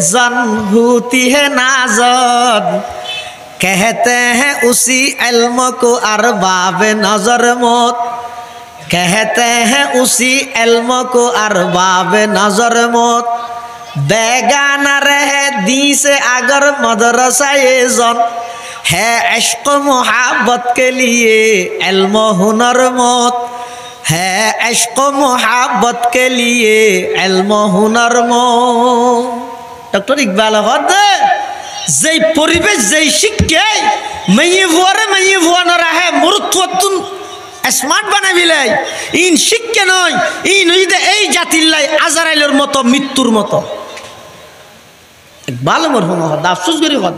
A: जन होती है नाज़र कहते हैं उसी इल्म को अरबाब नजर मौत कहते हैं उसी इल्म को अरबाब नजर मौत बेगाना रहे दी से अगर मदरसा ये जन है इश्क मोहब्बत के लिए इल्म हुनर मौत है इश्क मोहब्बत के लिए इल्म हुनर मौत डॉक्टर इकबाल হদে যেই পরিবেশ যেই শিক্ষায় মেয়ে ভুয়ানো রাহে মুরুত্বতুন স্মার্ট বানাই বিলাই ইন শিক্ষা নয় ইন হইতে এই জাতির লাই আজরাইলের মতো মৃত্যুর মতো ইকবাল মরহুম হদ আফসোস করি হদ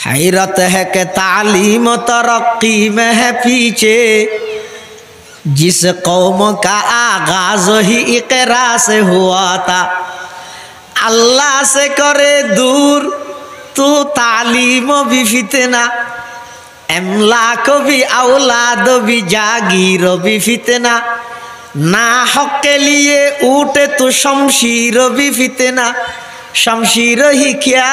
A: हैरत है कि तालीम तरक्की में है पीछे जिस कौम का आगाज ही इकरा से हुआ था अल्लाह से करे दूर तू तालीम भी फितना अमलाक भी औलाद भी जागीर भी फितना ना हक के लिए उठे तो शमशीर भी फितना शमशीर ही क्या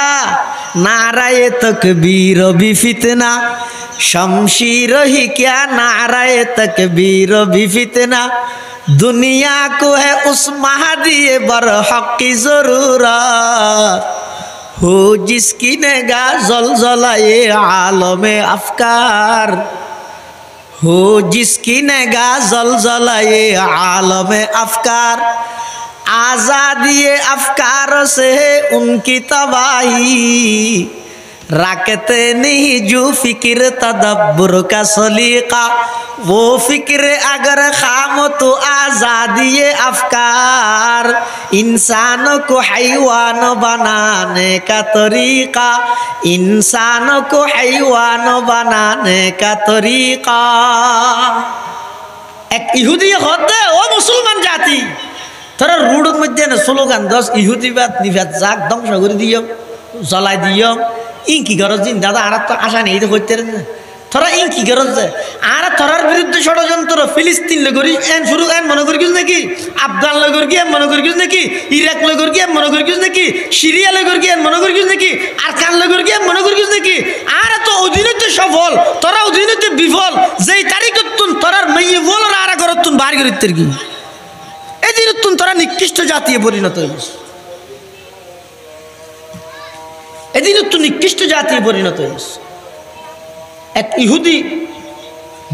A: नाराए तकबीर भी फितना शमशीर ही क्या नाराए तकबीर भी फितना दुनिया को है उस महदी बरहक की जरूरत हो जिसकी निगाह ज़लज़ला ये आलम अफकार हो जिसकी निगाह ज़लज़ला ये आलम अफकार आज़ादी अफकार से उनकी तबाही रखते नहीं जो फिक्र तदब्बुर का सलीका वो फिक्र अगर खाम तो आज़ादी अफकार इंसानों को हैवान बनाने का तरीका इंसानों को हैवान बनाने का तरीका एक इहुदी होते वो मुसलमान जाति तोरा रोड मध्य ना स्लोगान दस इहुदिबाद निबाद जाक ধ্বংস করে দিও জ্বালাই দিও ইনকি গরজ দিন দাদা আর তো আশা নেই তো করতে না তোরা ইনকি গরজ আর তোরার বিরুদ্ধে ষড়যন্ত্র ফিলিস্তিন লগরি এন শুরু এন মনে করিস নাকি আফগান লগর কি এন মনে করিস নাকি ইরাক লগর কি এন মনে করিস নাকি সিরিয়া লগর কি এন মনে করিস নাকি আরকান লগর কি এন মনে করিস নাকি আর তো অধীনতে সফল তোরা অধীনতে বিফল যেই তারিখতুন তোরার মেয়ে বলর আর করতুন বার করিতের কি এদিন তোরা নিকৃষ্ট জাতীয় পরিণত হইস এদিন তুই নিকৃষ্ট জাতীয় পরিণত হইস এক ইহুদি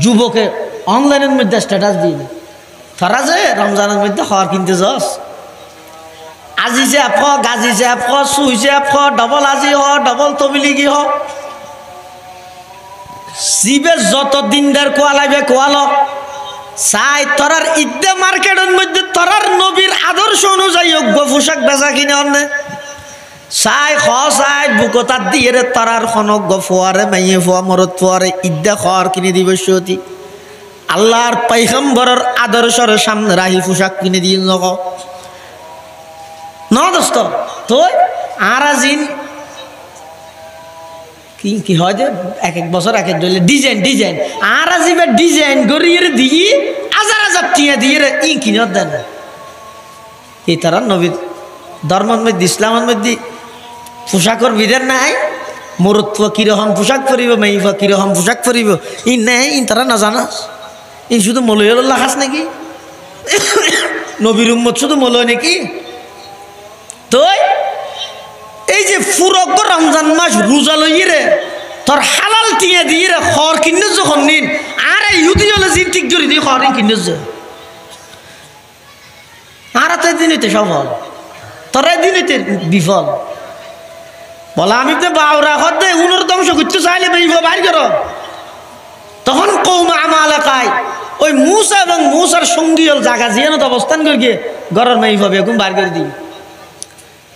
A: যুবকে অনলাইনের মধ্যে স্ট্যাটাস দিয়ে তোরা যে রমজানের মধ্যে খাওয়ার কিনতে যাস আজি যে আপ গাজি যে আপ সুই যে আপ ডবল আজি হ ডবল তবিলিগি হ সিবে যত দিনদার কোয়ালাইবে কোয়ালো চাই তোরার ঈদে মার্কেটের মধ্যে তোরার নবীর আদর্শ অনুযায়ী যোগ্য পোশাক বেচা কিনে অনে চাই চাই বুকতার দিয়ে রে তোরার খনক ফুয়ারে মাইয়ে ফুয়া মরত ফুয়ারে ঈদে খর কিনে দিব সতী আল্লাহর পয়গম্বরের আদর্শের সামনে রাহি পোশাক কিনে দিয়ে নক ন দোস্ত তো আর আজিন কি হয় যে এক এক বছর এক এক দলে ডিজাইন ডিজাইন আর আজিবে ডিজাইন গড়িয়ে দিয়ে হাজার হাজার টিয়া দিয়ে ই কিনে দেন এই তারা নবীর ধর্মের মধ্যে ইসলামের মধ্যে পোশাকর বিধান নাই মরত্ব কিরকম পোশাক পরিব মেইফা কিরকম পোশাক পরিব ই নেই ই তারা না জানাস ই শুধু মলয়ল্লাহ খাস নাকি নবীর উম্মত শুধু মলয় নাকি তো এই যে ফুরক রমজান মাস রোজা লইয়ে রে তোর হালাল টিয়া দিয়ে রে খর কিনে যখন নিন আর ইহুদি হলে যে ঠিক করে দিয়ে খর কিনে যে আর তো দিনইতে সফল তোর দিনইতে বিফল বলা আমি তো বাউরা হদ দে উনোর ধ্বংস করতে চাইলে বেইব বাইর করো তখন কৌম আমালাকায় ওই মুসা এবং মুসার সঙ্গী হল জায়গা জিয়ানত অবস্থান করে গিয়ে ঘরের মেয়ে ভাবে এখন বার করে দিই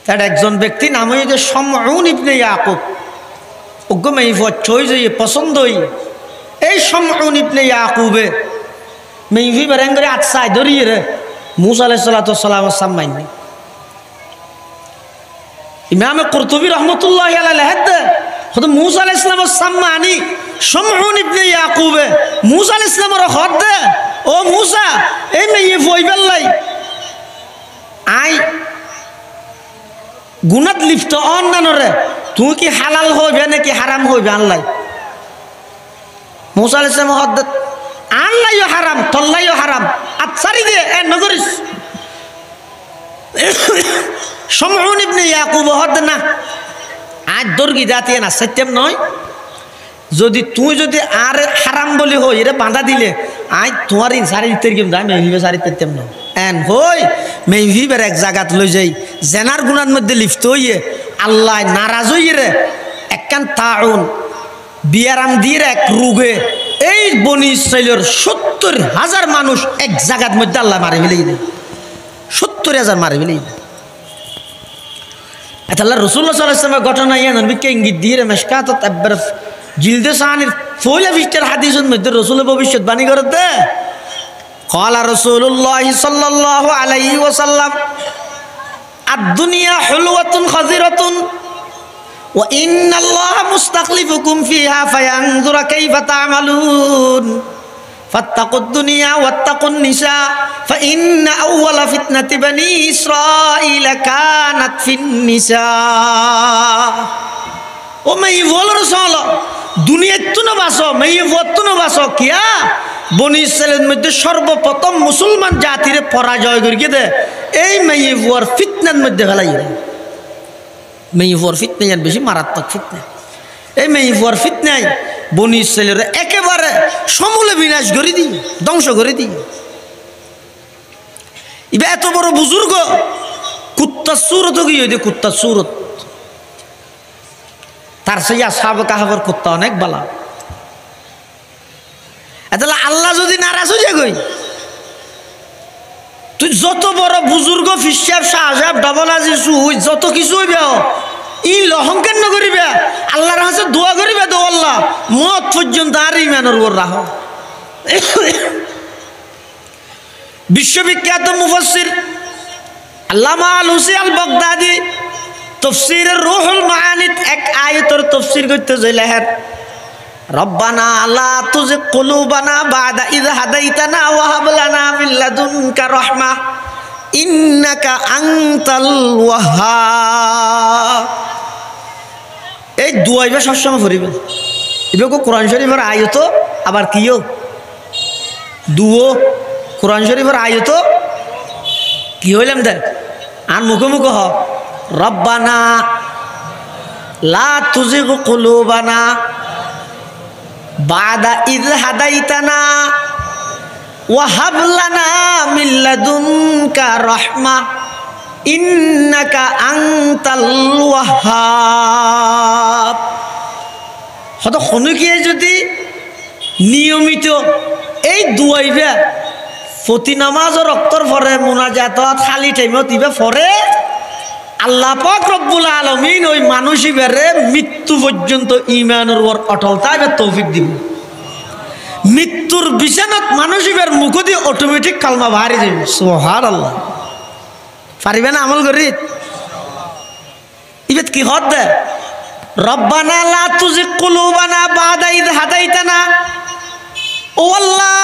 A: তার একজন ব্যক্তি নাম হয়েছে সমউন ইবনে ইয়াকুব ওগো মেয়ে ফচ্ছই যে পছন্দ হই এই সমউন ইবনে ইয়াকুবে মেইভি বেরেং করে আচ্ছাই ধরিয়ে রে মুসা আলাইহিস সালাতু ওয়াস সালামের সামনে ইমাম কুরতুবী রাহমাতুল্লাহি আলাইহি হাদে খুদ মুসা আলাইহিস সালামের সামনে শমউন ইবনে ইয়াকুবে মুসা আলাইহিস সালামের হদে ও মুসা এই মেয়ে ফইবেলাই আই গুনাত লিপ্ত অন্যানরে তুই কি হালাল হইবে নাকি হারাম হইবে আল্লাহ মুসা আলাইহিস সালাম হদ আল্লাহও হারাম তল্লাইও হারাম আচ্ছারি দে এ নগরিস শমউন ইবনে ইয়াকুব হদ না আজ দর্গি জাতীয় না সত্যম নয় যদি তুই যদি আর হারাম বলি হই এটা বাঁধা দিলে আজ তোমার সারি দিতে কিন্তু আমি মেহিবে সারি তেম না এন হই মেহিবের এক জায়গাত লই যাই জেনার গুণার মধ্যে লিপ্ত হইয়ে আল্লাহ নারাজ হইয়ে রে একখান তাউন বিয়ারাম দিয়ে এক রোগে এই বনি ইসরাইলের ৭০,০০০ মানুষ এক জায়গার মধ্যে আল্লাহ মারি ফেলে দেয় ৭০,০০০ মারি ফেলে আল্লাহ রাসূলুল্লাহ সাল্লাল্লাহু আলাইহি ওয়াসাল্লামের ঘটনা ইয়া নবীকে ইঙ্গিত দিয়ে মেশকাত তাব্বার জিলদে সানির ফয়লা ফিস্টার হাদিসের মধ্যে রাসূলের ভবিষ্যৎবাণী করতে ক্বালা রাসূলুল্লাহ সাল্লাল্লাহু আলাইহি ওয়াসাল্লাম আদ-দুনিয়া হুলওয়াতুন খাযিরাতুন ওয়া ইন্নাল্লাহা মুস্তাখলিফুকুম ফিহা ফায়ানজুরা কাইফা তা'মালুন ফাত্তাকুদ দুনিয়া ওয়াত্তাকুন নিসা ফাইন্না আউওয়ালা ফিতনাতি বানি ইসরাঈল কানাত ফিন নিসা ও মেয়ে বল রাসূল দুনিয়াত তুনো বাসো মেয়ে বতুনো বাসো কিয়া বনি ইসরাইলের মধ্যে সর্বপ্রথম মুসলমান জাতিরে পরাজয় করিয়ে দে এই মেয়ে বর ফিতনার মধ্যে ফেলাই মেয়ে বর ফিতনা বেশি মারাত্মক ফিতনা এই মেয়ে বর ফিতনায় বনি ইসরাইলের একেবারে সমূলে বিনাশ করে দিই ধ্বংস করে দিই ইবা এত বড় বুজুর্গ কুত্তার সুরত গিয়ে দে কুত্তার সুরত তার সেই আসহাব কাহাবের কুত্তা অনেক বালা তাহলে আল্লাহ যদি নারাজ হয়ে গই তুই যত বড় বুজুর্গ ফিসাব শাহজাব ডবল আজিজ যত কিছু হইবে ই লহংকার নকরিবে আল্লাহর কাছে দোয়া করিবে দো আল্লাহ মত পর্যন্ত আর ইমানের উপর রাখ বিশ্ববিখ্যাত মুফাসসির আল্লামা আল-হুসি আল-বাগদাদি তাফসীরের রুহুল মাআনিত এক আয়াতের তাফসীর করতে যাইলেন রব্বানা লা তুযিগ কুলুবানা বা'দা ইয হাদাইতানা ওয়া হাব লানা মিন লাদুনকা রাহমা ইন্নাকা আনতাল ওয়াহ্হাব এই দুয়াইবা সবসময় পড়িবেন এবারে কোরআন শরীফের আয়াত আবার কিও দুও কোরআন শরীফের আয়াত কি হইলাম দে আর মুখে মুখে হ রব্বানা লা তুযিগ কুলুবানা বা'দা ইয হাদাইতানা ওয়া হাব লানা মিন লাদুনকা রাহমা ইন্নাকা আনতাল ওয়াহ্হাব হত খনুকিয়ে যদি নিয়মিত এই দুয়াইবা প্রতি নামাজের অক্তর পরে মুনাজাতত খালি টাইমত ইবা পরে আল্লাহ পাক রব্বুল আলামিন ওই মানুষিবারে মৃত্যু পর্যন্ত ঈমানের উপর অটলতা এবং তৌফিক দিব মৃত্যুর বিছানাত মানুষিবার মুখ দিয়ে অটোমেটিক কালমা বাহারি যাবে সুবহানাল্লাহ পারিবে না আমল করি ইবাত কি হদ দে রব্বানা লা তুযিগ কুলুবানা বা'দা ইয হাদাইতানা ও আল্লাহ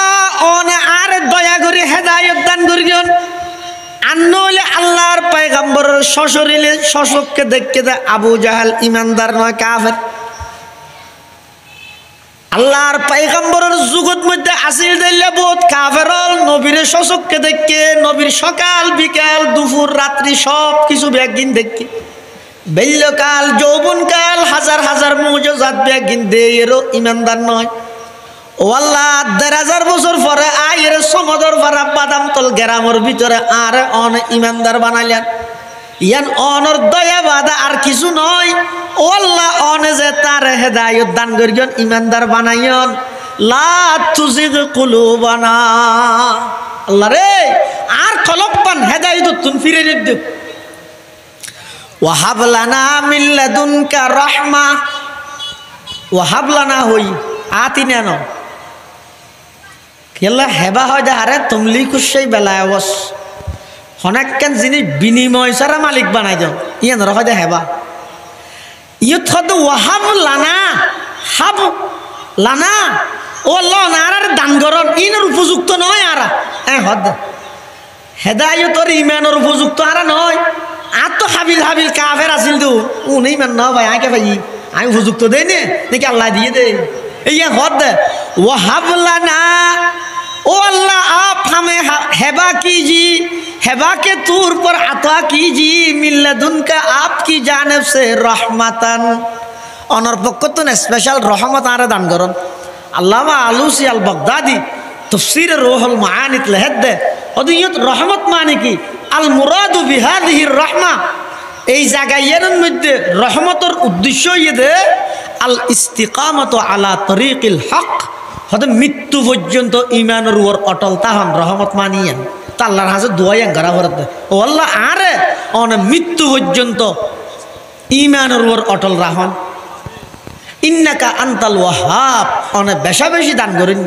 A: ওনে আর দয়া করে হেদায়েত দান করিয়ন আন্নলে আল্লাহর পয়গম্বরের সশরীরে সশককে দেখতে দে আবু জাহাল ইমানদার নয় কাফের আল্লাহর পয়গম্বরের যুগত মধ্যে আসিল দিলে বহুত কাফেরল নবীর সশককে দেখে নবীর সকাল বিকাল দুপুর রাত্রি সব কিছু ব্যাগিন দেখে বাল্যকাল যৌবনকাল হাজার হাজার মুজিজাত ব্যাগিন দেয়েরও ইমানদার নয় ও আল্লাহ ১,৫০০ বছর পরে আয়ের সমদর ভরা বাদামতল গ্রামের ভিতরে আর অন ইমানদার বানাইলেন ইয়ান অনর দয়া বাদা আর কিছু নয় ও আল্লাহ অনে যে তার হেদায়েত দান করিয়ন ইমানদার বানাইয়ন লা তুযিগ কুলুবানা আল্লাহ রে আর কলববান হেদায়েত তুন ফিরে দিও ওয়া হাব লানা মিন লাদুনকা রাহমা ওয়া হাব লানা হই আতিনা ন ইয়াল্লা হেবা হয় দে আরে তুমলি খুশাই বেলায় বস হনাক্কান জিনিস বিনিময় ছাড়া মালিক বানাই যাও ইয়ে ধর হয় দে হেবা ইয়ে থদ ওয়াহাব লানা হাব লানা ও আল্লাহ আর দান করন ইনের উপযুক্ত নয় আর হদ হেদায়তর ইমানের উপযুক্ত আর নয় আর তো হাবিল হাবিল কাফের আসিল তো ও নেই মান না ভাই আগে ভাই আমি উপযুক্ত দেই নে দেখি আল্লাহ দিয়ে দে ইয়া হদ ওয়াহাব লানা ओ अल्लाह आप हमें हेबा कीजिए हेबा के तौर पर अता कीजिए मिल्लदुन का आपकी जानिब से रहमतन অনর পক্ষ তো স্পেশাল রহমত আরে দান করুন আল্লামা আলুসি আল বাগদাদি তাফসীর রুহুল মাআনিত লেহেদ দে অদিয়ত রহমত মানে কি আল মুরাদু বিহাদিহির রাহমা এই জায়গার মধ্যে রহমতের উদ্দেশ্য ইয়ে আল ইস্তিকামাতু আলা তরিকিল হক হতে মৃত্যু পর্যন্ত ইমানের উপর অটল তাহন রহমত মানিয়েন তা আল্লাহর হাতে দোয়াইয়া গারা ভরত ও আল্লাহ আরে অনে মৃত্যু পর্যন্ত ইমানের উপর অটল রাহন ইন্নাকা আনতাল ওয়াহাব অনে বেশা বেশি দান করেন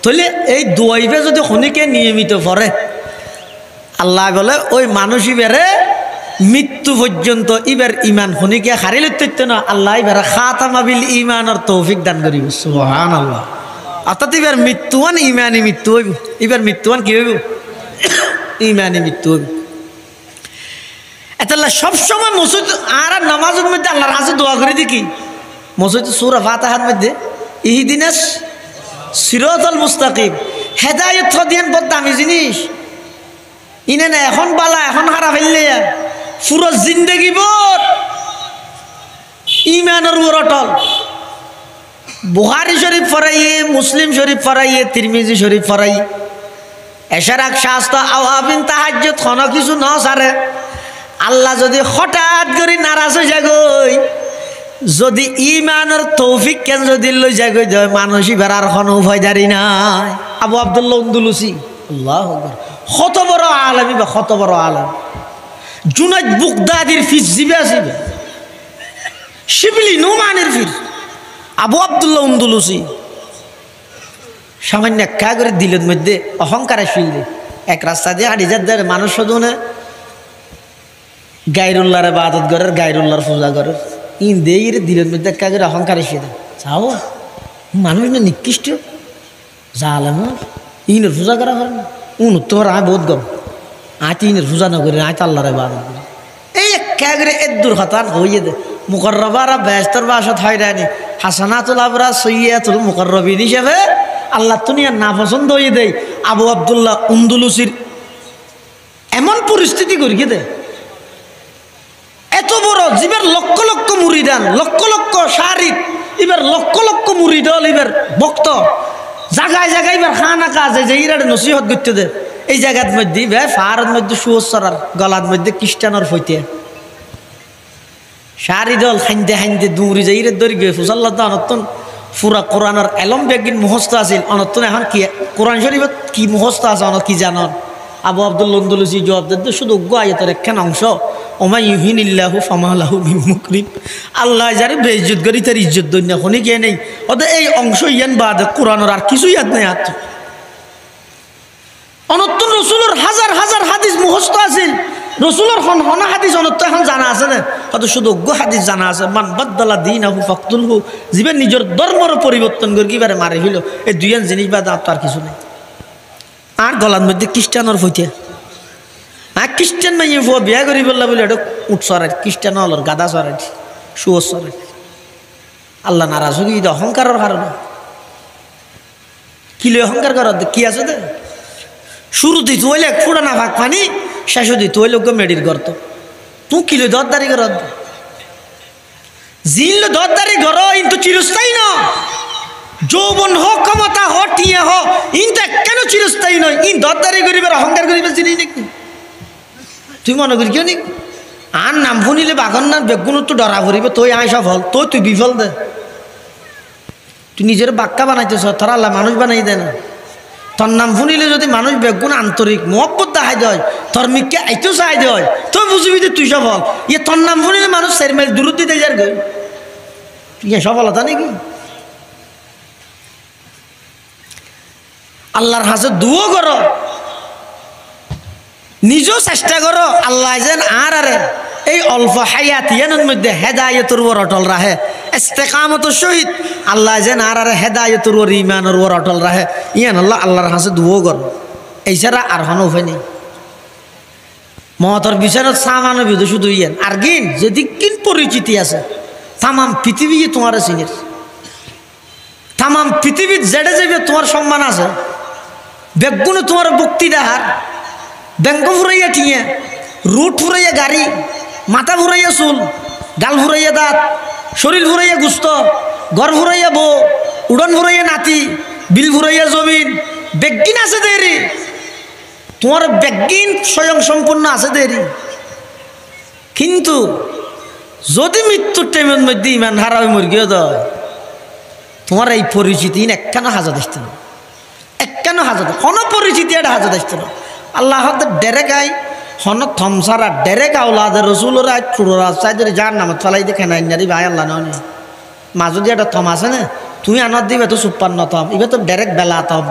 A: তাহলে এই দোয়াইবে যদি খনিকে নিয়মিত পড়ে আল্লাহ বলে ওই মানুষই বেড়ে মৃত্যু পর্যন্ত ইবার ইমান খনিকে হারিয়ে লইতে না আল্লাহ বেড়ে খাতামা বিল ইমানের তৌফিক দান করিব সুবহানাল্লাহ অর্থাৎ এবার মৃত্যুয়ান ইমানি মৃত্যু হইব এবার মৃত্যুয়ান কি হইব ইমানি মৃত্যু হইব এতাল্লাহ সবসময় মসজিদ আর নামাজের মধ্যে আল্লাহর কাছে দোয়া করে দেখি মসজিদ সূরা ফাতিহার মধ্যে ইহদিনাস সিরাতাল মুস্তাকিম হেদায়েত দিয়েন বড় দামি জিনিস ইনে না এখন বালা এখন হারা ফেললে পুরো জিন্দেগি ভর ইমানের উপর অটল বুখারী শরীফ পড়াইয়ে মুসলিম শরীফ পড়াইয়ে তিরমিজি শরীফ পড়াই এশারাক শাস্তা আওয়াবিন তাহাজ্জুদ কোন কিছু ন সারে আল্লাহ যদি হঠাৎ করে নারাজ হয়ে যাগই যদি ইমানের তৌফিক কেন যদি লই যাগই যায় মানুষই বেড়ার কোনো উভয়দারি নাই আবু আব্দুল্লাহ আন্দলুসি আল্লাহু আকবার কত বড় আলেম বা কত বড় আলেম জুনাইদ বুগদাদির ফিস জিবে আসিবে শিবলি নুমানের ফির আবু আব্দুল্লাহ আন্দলুসি সামান্য একা করে দিলের মধ্যে অহংকারে ফিল দে এক রাস্তা দিয়ে হাঁটি যার মানুষ সদনে গায়রুল্লাহর ইবাদত করের গায়রুল্লাহর পূজা করের ইন দেই রে দিলের মধ্যে একা করে অহংকারে ফিল দে চাও মানুষ না নিকৃষ্ট জালেম ইনের পূজা করা করে না উন তোমার আয় বহুত গম আয় ইনের পূজা না করে আয় আল্লাহর ইবাদত করে এই একা করে এদুর হতান হইয়ে দে মুকররবারা বেহেশতের বাসত হয় রানি হাসানাতুল আবরার সৈয়্যাতুল মুকররবিন হিসেবে আল্লাহ দুনিয়ার না পছন্দ হয়ে দেয় আবু আব্দুল্লাহ আন্দলুসির এমন পরিস্থিতি করিয়ে দেয় এত বড় জীবের লক্ষ লক্ষ মুরিদান লক্ষ লক্ষ শারিক এবার লক্ষ লক্ষ মুরিদল এবার ভক্ত জায়গায় জায়গায় এবার খানা কাজে যে ইরারে নসিহত করতে দে এই জায়গার মধ্যে ফারের মধ্যে সুসরার গলার মধ্যে খ্রিস্টানের ফইতে সারি দল খাইতে খাইতে দৌড়ি যাই রে দৌড়ি গিয়ে ফুসাল্লাহ অনতন পুরা কোরআনের এলম বেগিন মুখস্থ আছিল অনতন এখন কি কোরআন শরীফত কি মুখস্থ আছে অন কি জানন আবু আব্দুল্লাহ আন্দলুসি জবাব দিতে শুধু আয়াতের একখান অংশ ওমা ইউহিনিল্লাহু ফামা লাহু মিন মুকরিম আল্লাহ যারে বেইজ্জত করি তার ইজ্জত দইনা কোনি কে নেই ওদের এই অংশ ইয়ান বাদ কোরআনের আর কিছু ইয়াদ নাই আত অনতন রাসূলের হাজার হাজার হাদিস মুখস্থ আছিল রসুলের হনা হাদিস অনত্য এখন জানা আছে না কত শুধু হাদিস জানা আছে মান বাদ্দালা দীনাহু ফাকতুলহু জীবন নিজের ধর্মের পরিবর্তন করে কিবারে মারে ফেলো এই দুইয়ান জিনিস বাদ আর কিছু নেই আর গলার মধ্যে খ্রিস্টানের ফইতে আর খ্রিস্টান মাইয়ে ফুয়া বিয়া করি বললা বলে এটা উঠ সরাই খ্রিস্টান হলর গাদা সরাই শুয়োর সরাই আল্লাহ নারাজ হয়ে গিয়ে অহংকারের কারণে কিলো অহংকার করার কি আছে দে শুরু দিত হইলে এক ফুটা না ভাগ পানি শেষ দিত হইলে মেডির করতো তুই কিলো দরদারি কর জিল দরদারি কর কিন্তু চিরস্থায়ী ন যৌবন হোক ক্ষমতা হ টিয়া হ ইনটা কেন চিরস্থায়ী নয় ইন দরদারি করিবার অহংকার করিবার জিনিস নাকি তুই মনে করি কেউ নাকি আর নাম শুনিলে বাঘর না বেগুন তো ডরা ভরিবে তুই আয় সফল তুই বিফল দে তুই নিজের বাক্কা বানাইতেছ তারা আল্লাহ মানুষ বানাই দে না তোর নাম শুনিলে যদি মানুষ বেগুন আন্তরিক মহব্বত দেখাই দেয় তোর মিককে আইতেও চাই দেয় তুই বুঝবি যে তুই সফল ইয়ে তোর নাম শুনিলে মানুষ সের মাইল দূরত দিতে যার গই তুই সফলতা নাকি আল্লাহর হাতে দুও করো, নিজেও চেষ্টা করো আল্লাহ যেন আর এই অল্প হায়াত ইয়ানোর মধ্যে হেদায়তের উপর অটল রাখে, ইস্তেকামতের সহিত আল্লাহ যেন আর হেদায়তের উপর ইমানের উপর অটল রাখে। ইয়ান আল্লাহ আল্লাহর হাতে দুও করো, এই ছাড়া আর কোনো উপায় নেই। মহতর বিচারত সামানো বিধ শুধু ইয়ান আর গিন যদি কিন পরিচিতি আছে তামাম পৃথিবী তোমার চিনের, তামাম পৃথিবীর জেডে যাবে তোমার সম্মান আছে। বেগুনে তোমার বক্তি দেহার ব্যাঙ্ক ফুরাইয়া ঠিয়া, রুট ফুরাইয়া গাড়ি, মাথা ফুরাইয়া চুল, গাল ফুরাইয়া দাঁত, শরীর ফুরাইয়া গুস্ত, ঘর ফুরাইয়া বউ, উড়ন ফুরাইয়া নাতি, বিল ফুরাইয়া জমিন, বেগিন আছে দেরি, তোমার বেগিন স্বয়ং সম্পূর্ণ আছে দেরি। কিন্তু যদি মৃত্যুর টাইমের মধ্যে ইমান হারা হয়ে মর্গিও দেয়, তোমার এই পরিচিতি একখানো হাজত আসতে না, একখানো হাজত কোনো পরিচিতি একটা হাজত আসতে না। আল্লাহ ডেরেক আই হন থমসারা ডেরেক আওলাদের রসুলরা চুড়া চাইদের যার নামত ফেলাই দেখে নাই নারি ভাই আল্লাহ নয় মাজুদি একটা থম আছে না, তুই আনত দিবে তো সুপান্ন থম, এবার তো ডেরেক বেলা থম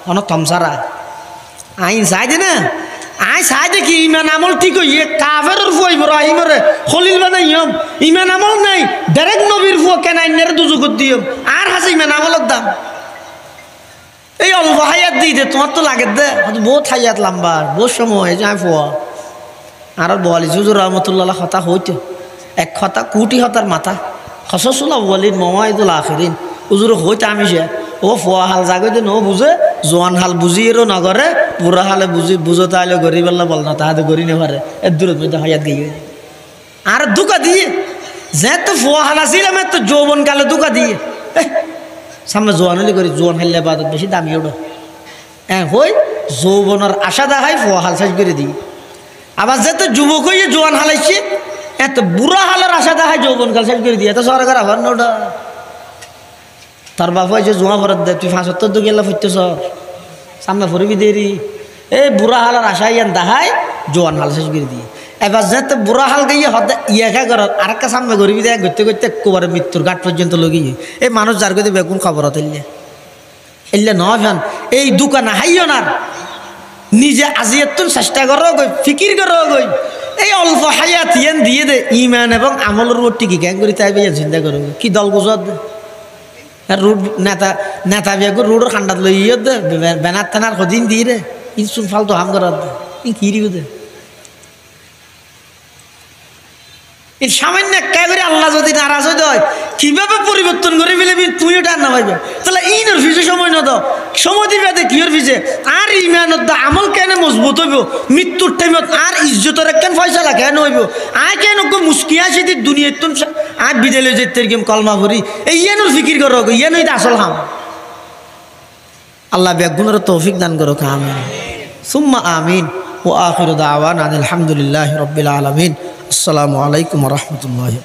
A: হন থমসারা আইন চাই দে না। আই চাই দেখি ইমান আমল ঠিক হইয়ে কাফের ফুয়া ইব্রাহিমরে খলিল বানাই ইমান আমল নাই, ডেরেক নবীর ফুয়া কেন আইনারে দুজুগত দিও আর হাসে ইমান আমলের দাম। এই অল্প হায়াত দিই দে তোমার তো লাগে দে বহুত হায়াত লম্বা বহুত সময় যায় ফুয়া আর বলি জুজুর রহমতুল্লাহ হতা হইতো এক হতা কুটি হতার মাথা খসসুল আউয়ালিন মাওয়াইদুল আখিরিন উজুর হইতে আমি সে ও ফুয়া হাল জাগে দে নো বুঝে জোয়ান হাল বুঝিয়েরও নগরে বুড়া হালে বুঝো তাহলে গরিব আল্লাহ বল না তাহাতে গড়ি নে পারে এর দূরত মধ্যে হায়াত গিয়ে আর দুকা দিয়ে যে তো ফুয়া হাল আসিলাম তো যৌবন কালে দুকা দিয়ে সামনে জোয়ান হলে করি জোয়ান হাইলে বাদত বেশি দামি ওটা হ্যাঁ হই যৌবনের আশা দেখায় ফুয়া হাল শেষ করে দিই। আবার যেহেতু যুবক হয়ে জোয়ান হালাইছে এত বুড়া হালের আশা দেখায় যৌবন কাল শেষ করে দিয়ে এত সরকার আবার না ওটা তার বাপ হয়েছে জোয়া ভরত দে তুই 75 গেলে ফুটতেছ সামনে ফুরবি দেরি এই বুড়া হালের আশা ইয়ান দেখায় জোয়ান হাল শেষ করে দিয়ে। এবার যেহেতু বুড়া হাল গিয়ে হতে ইয়াকা কর আরেকটা সামনে গরিবি দেয় করতে করতে একবারে মৃত্যুর ঘাট পর্যন্ত লগিয়ে এই মানুষ যার গতি বেগুন খবর হতেলে এলে নয় ফ্যান এই দোকান হাইও না নিজে আজিয়াতুন চেষ্টা করো গই ফিকির করো গই এই অল্প হায়াত ইয়ান দিয়ে দে ইমান এবং আমলের উপর টিকি গ্যাং করি তাই বেয়া চিন্তা করো কি দল গুজত রোড নেতা নেতা বেগুর রোডের খান্ডাত লই ইয়ে দে বেনার থানার সদিন দিয়ে রে ইনসুন ফালতু হাম করার দে কি দিব দে সামান্য একটা করে আল্লাহ যদি নারাজ হয়ে দেয় কিভাবে পরিবর্তন করে ফেলবি তুই ওটা না পাইবে তাহলে ইনোর ফিজে সময় না দাও সময় দিবে কিওর ফিজে আর ইমানত দা আমল কেন মজবুত হইব মৃত্যুর টাইমত আর ইজ্জতের কেন ফয়সালা কেন হইব আয় কেন মুস্কিয়া সেদিক দুনিয়ার তুন আর বিদেলে যেতে গেম কলমা ভরি এই ইয়ানোর ফিকির করো ইয়ানই আসল হাম আল্লাহ বেগুনের তৌফিক দান করো আমিন সুম্মা আমিন ও আখিরু দাওয়ানা আলহামদুলিল্লাহি রাব্বিল আলামিন। আসসালামু আলাইকুম ওয়া রাহমাতুল্লাহি।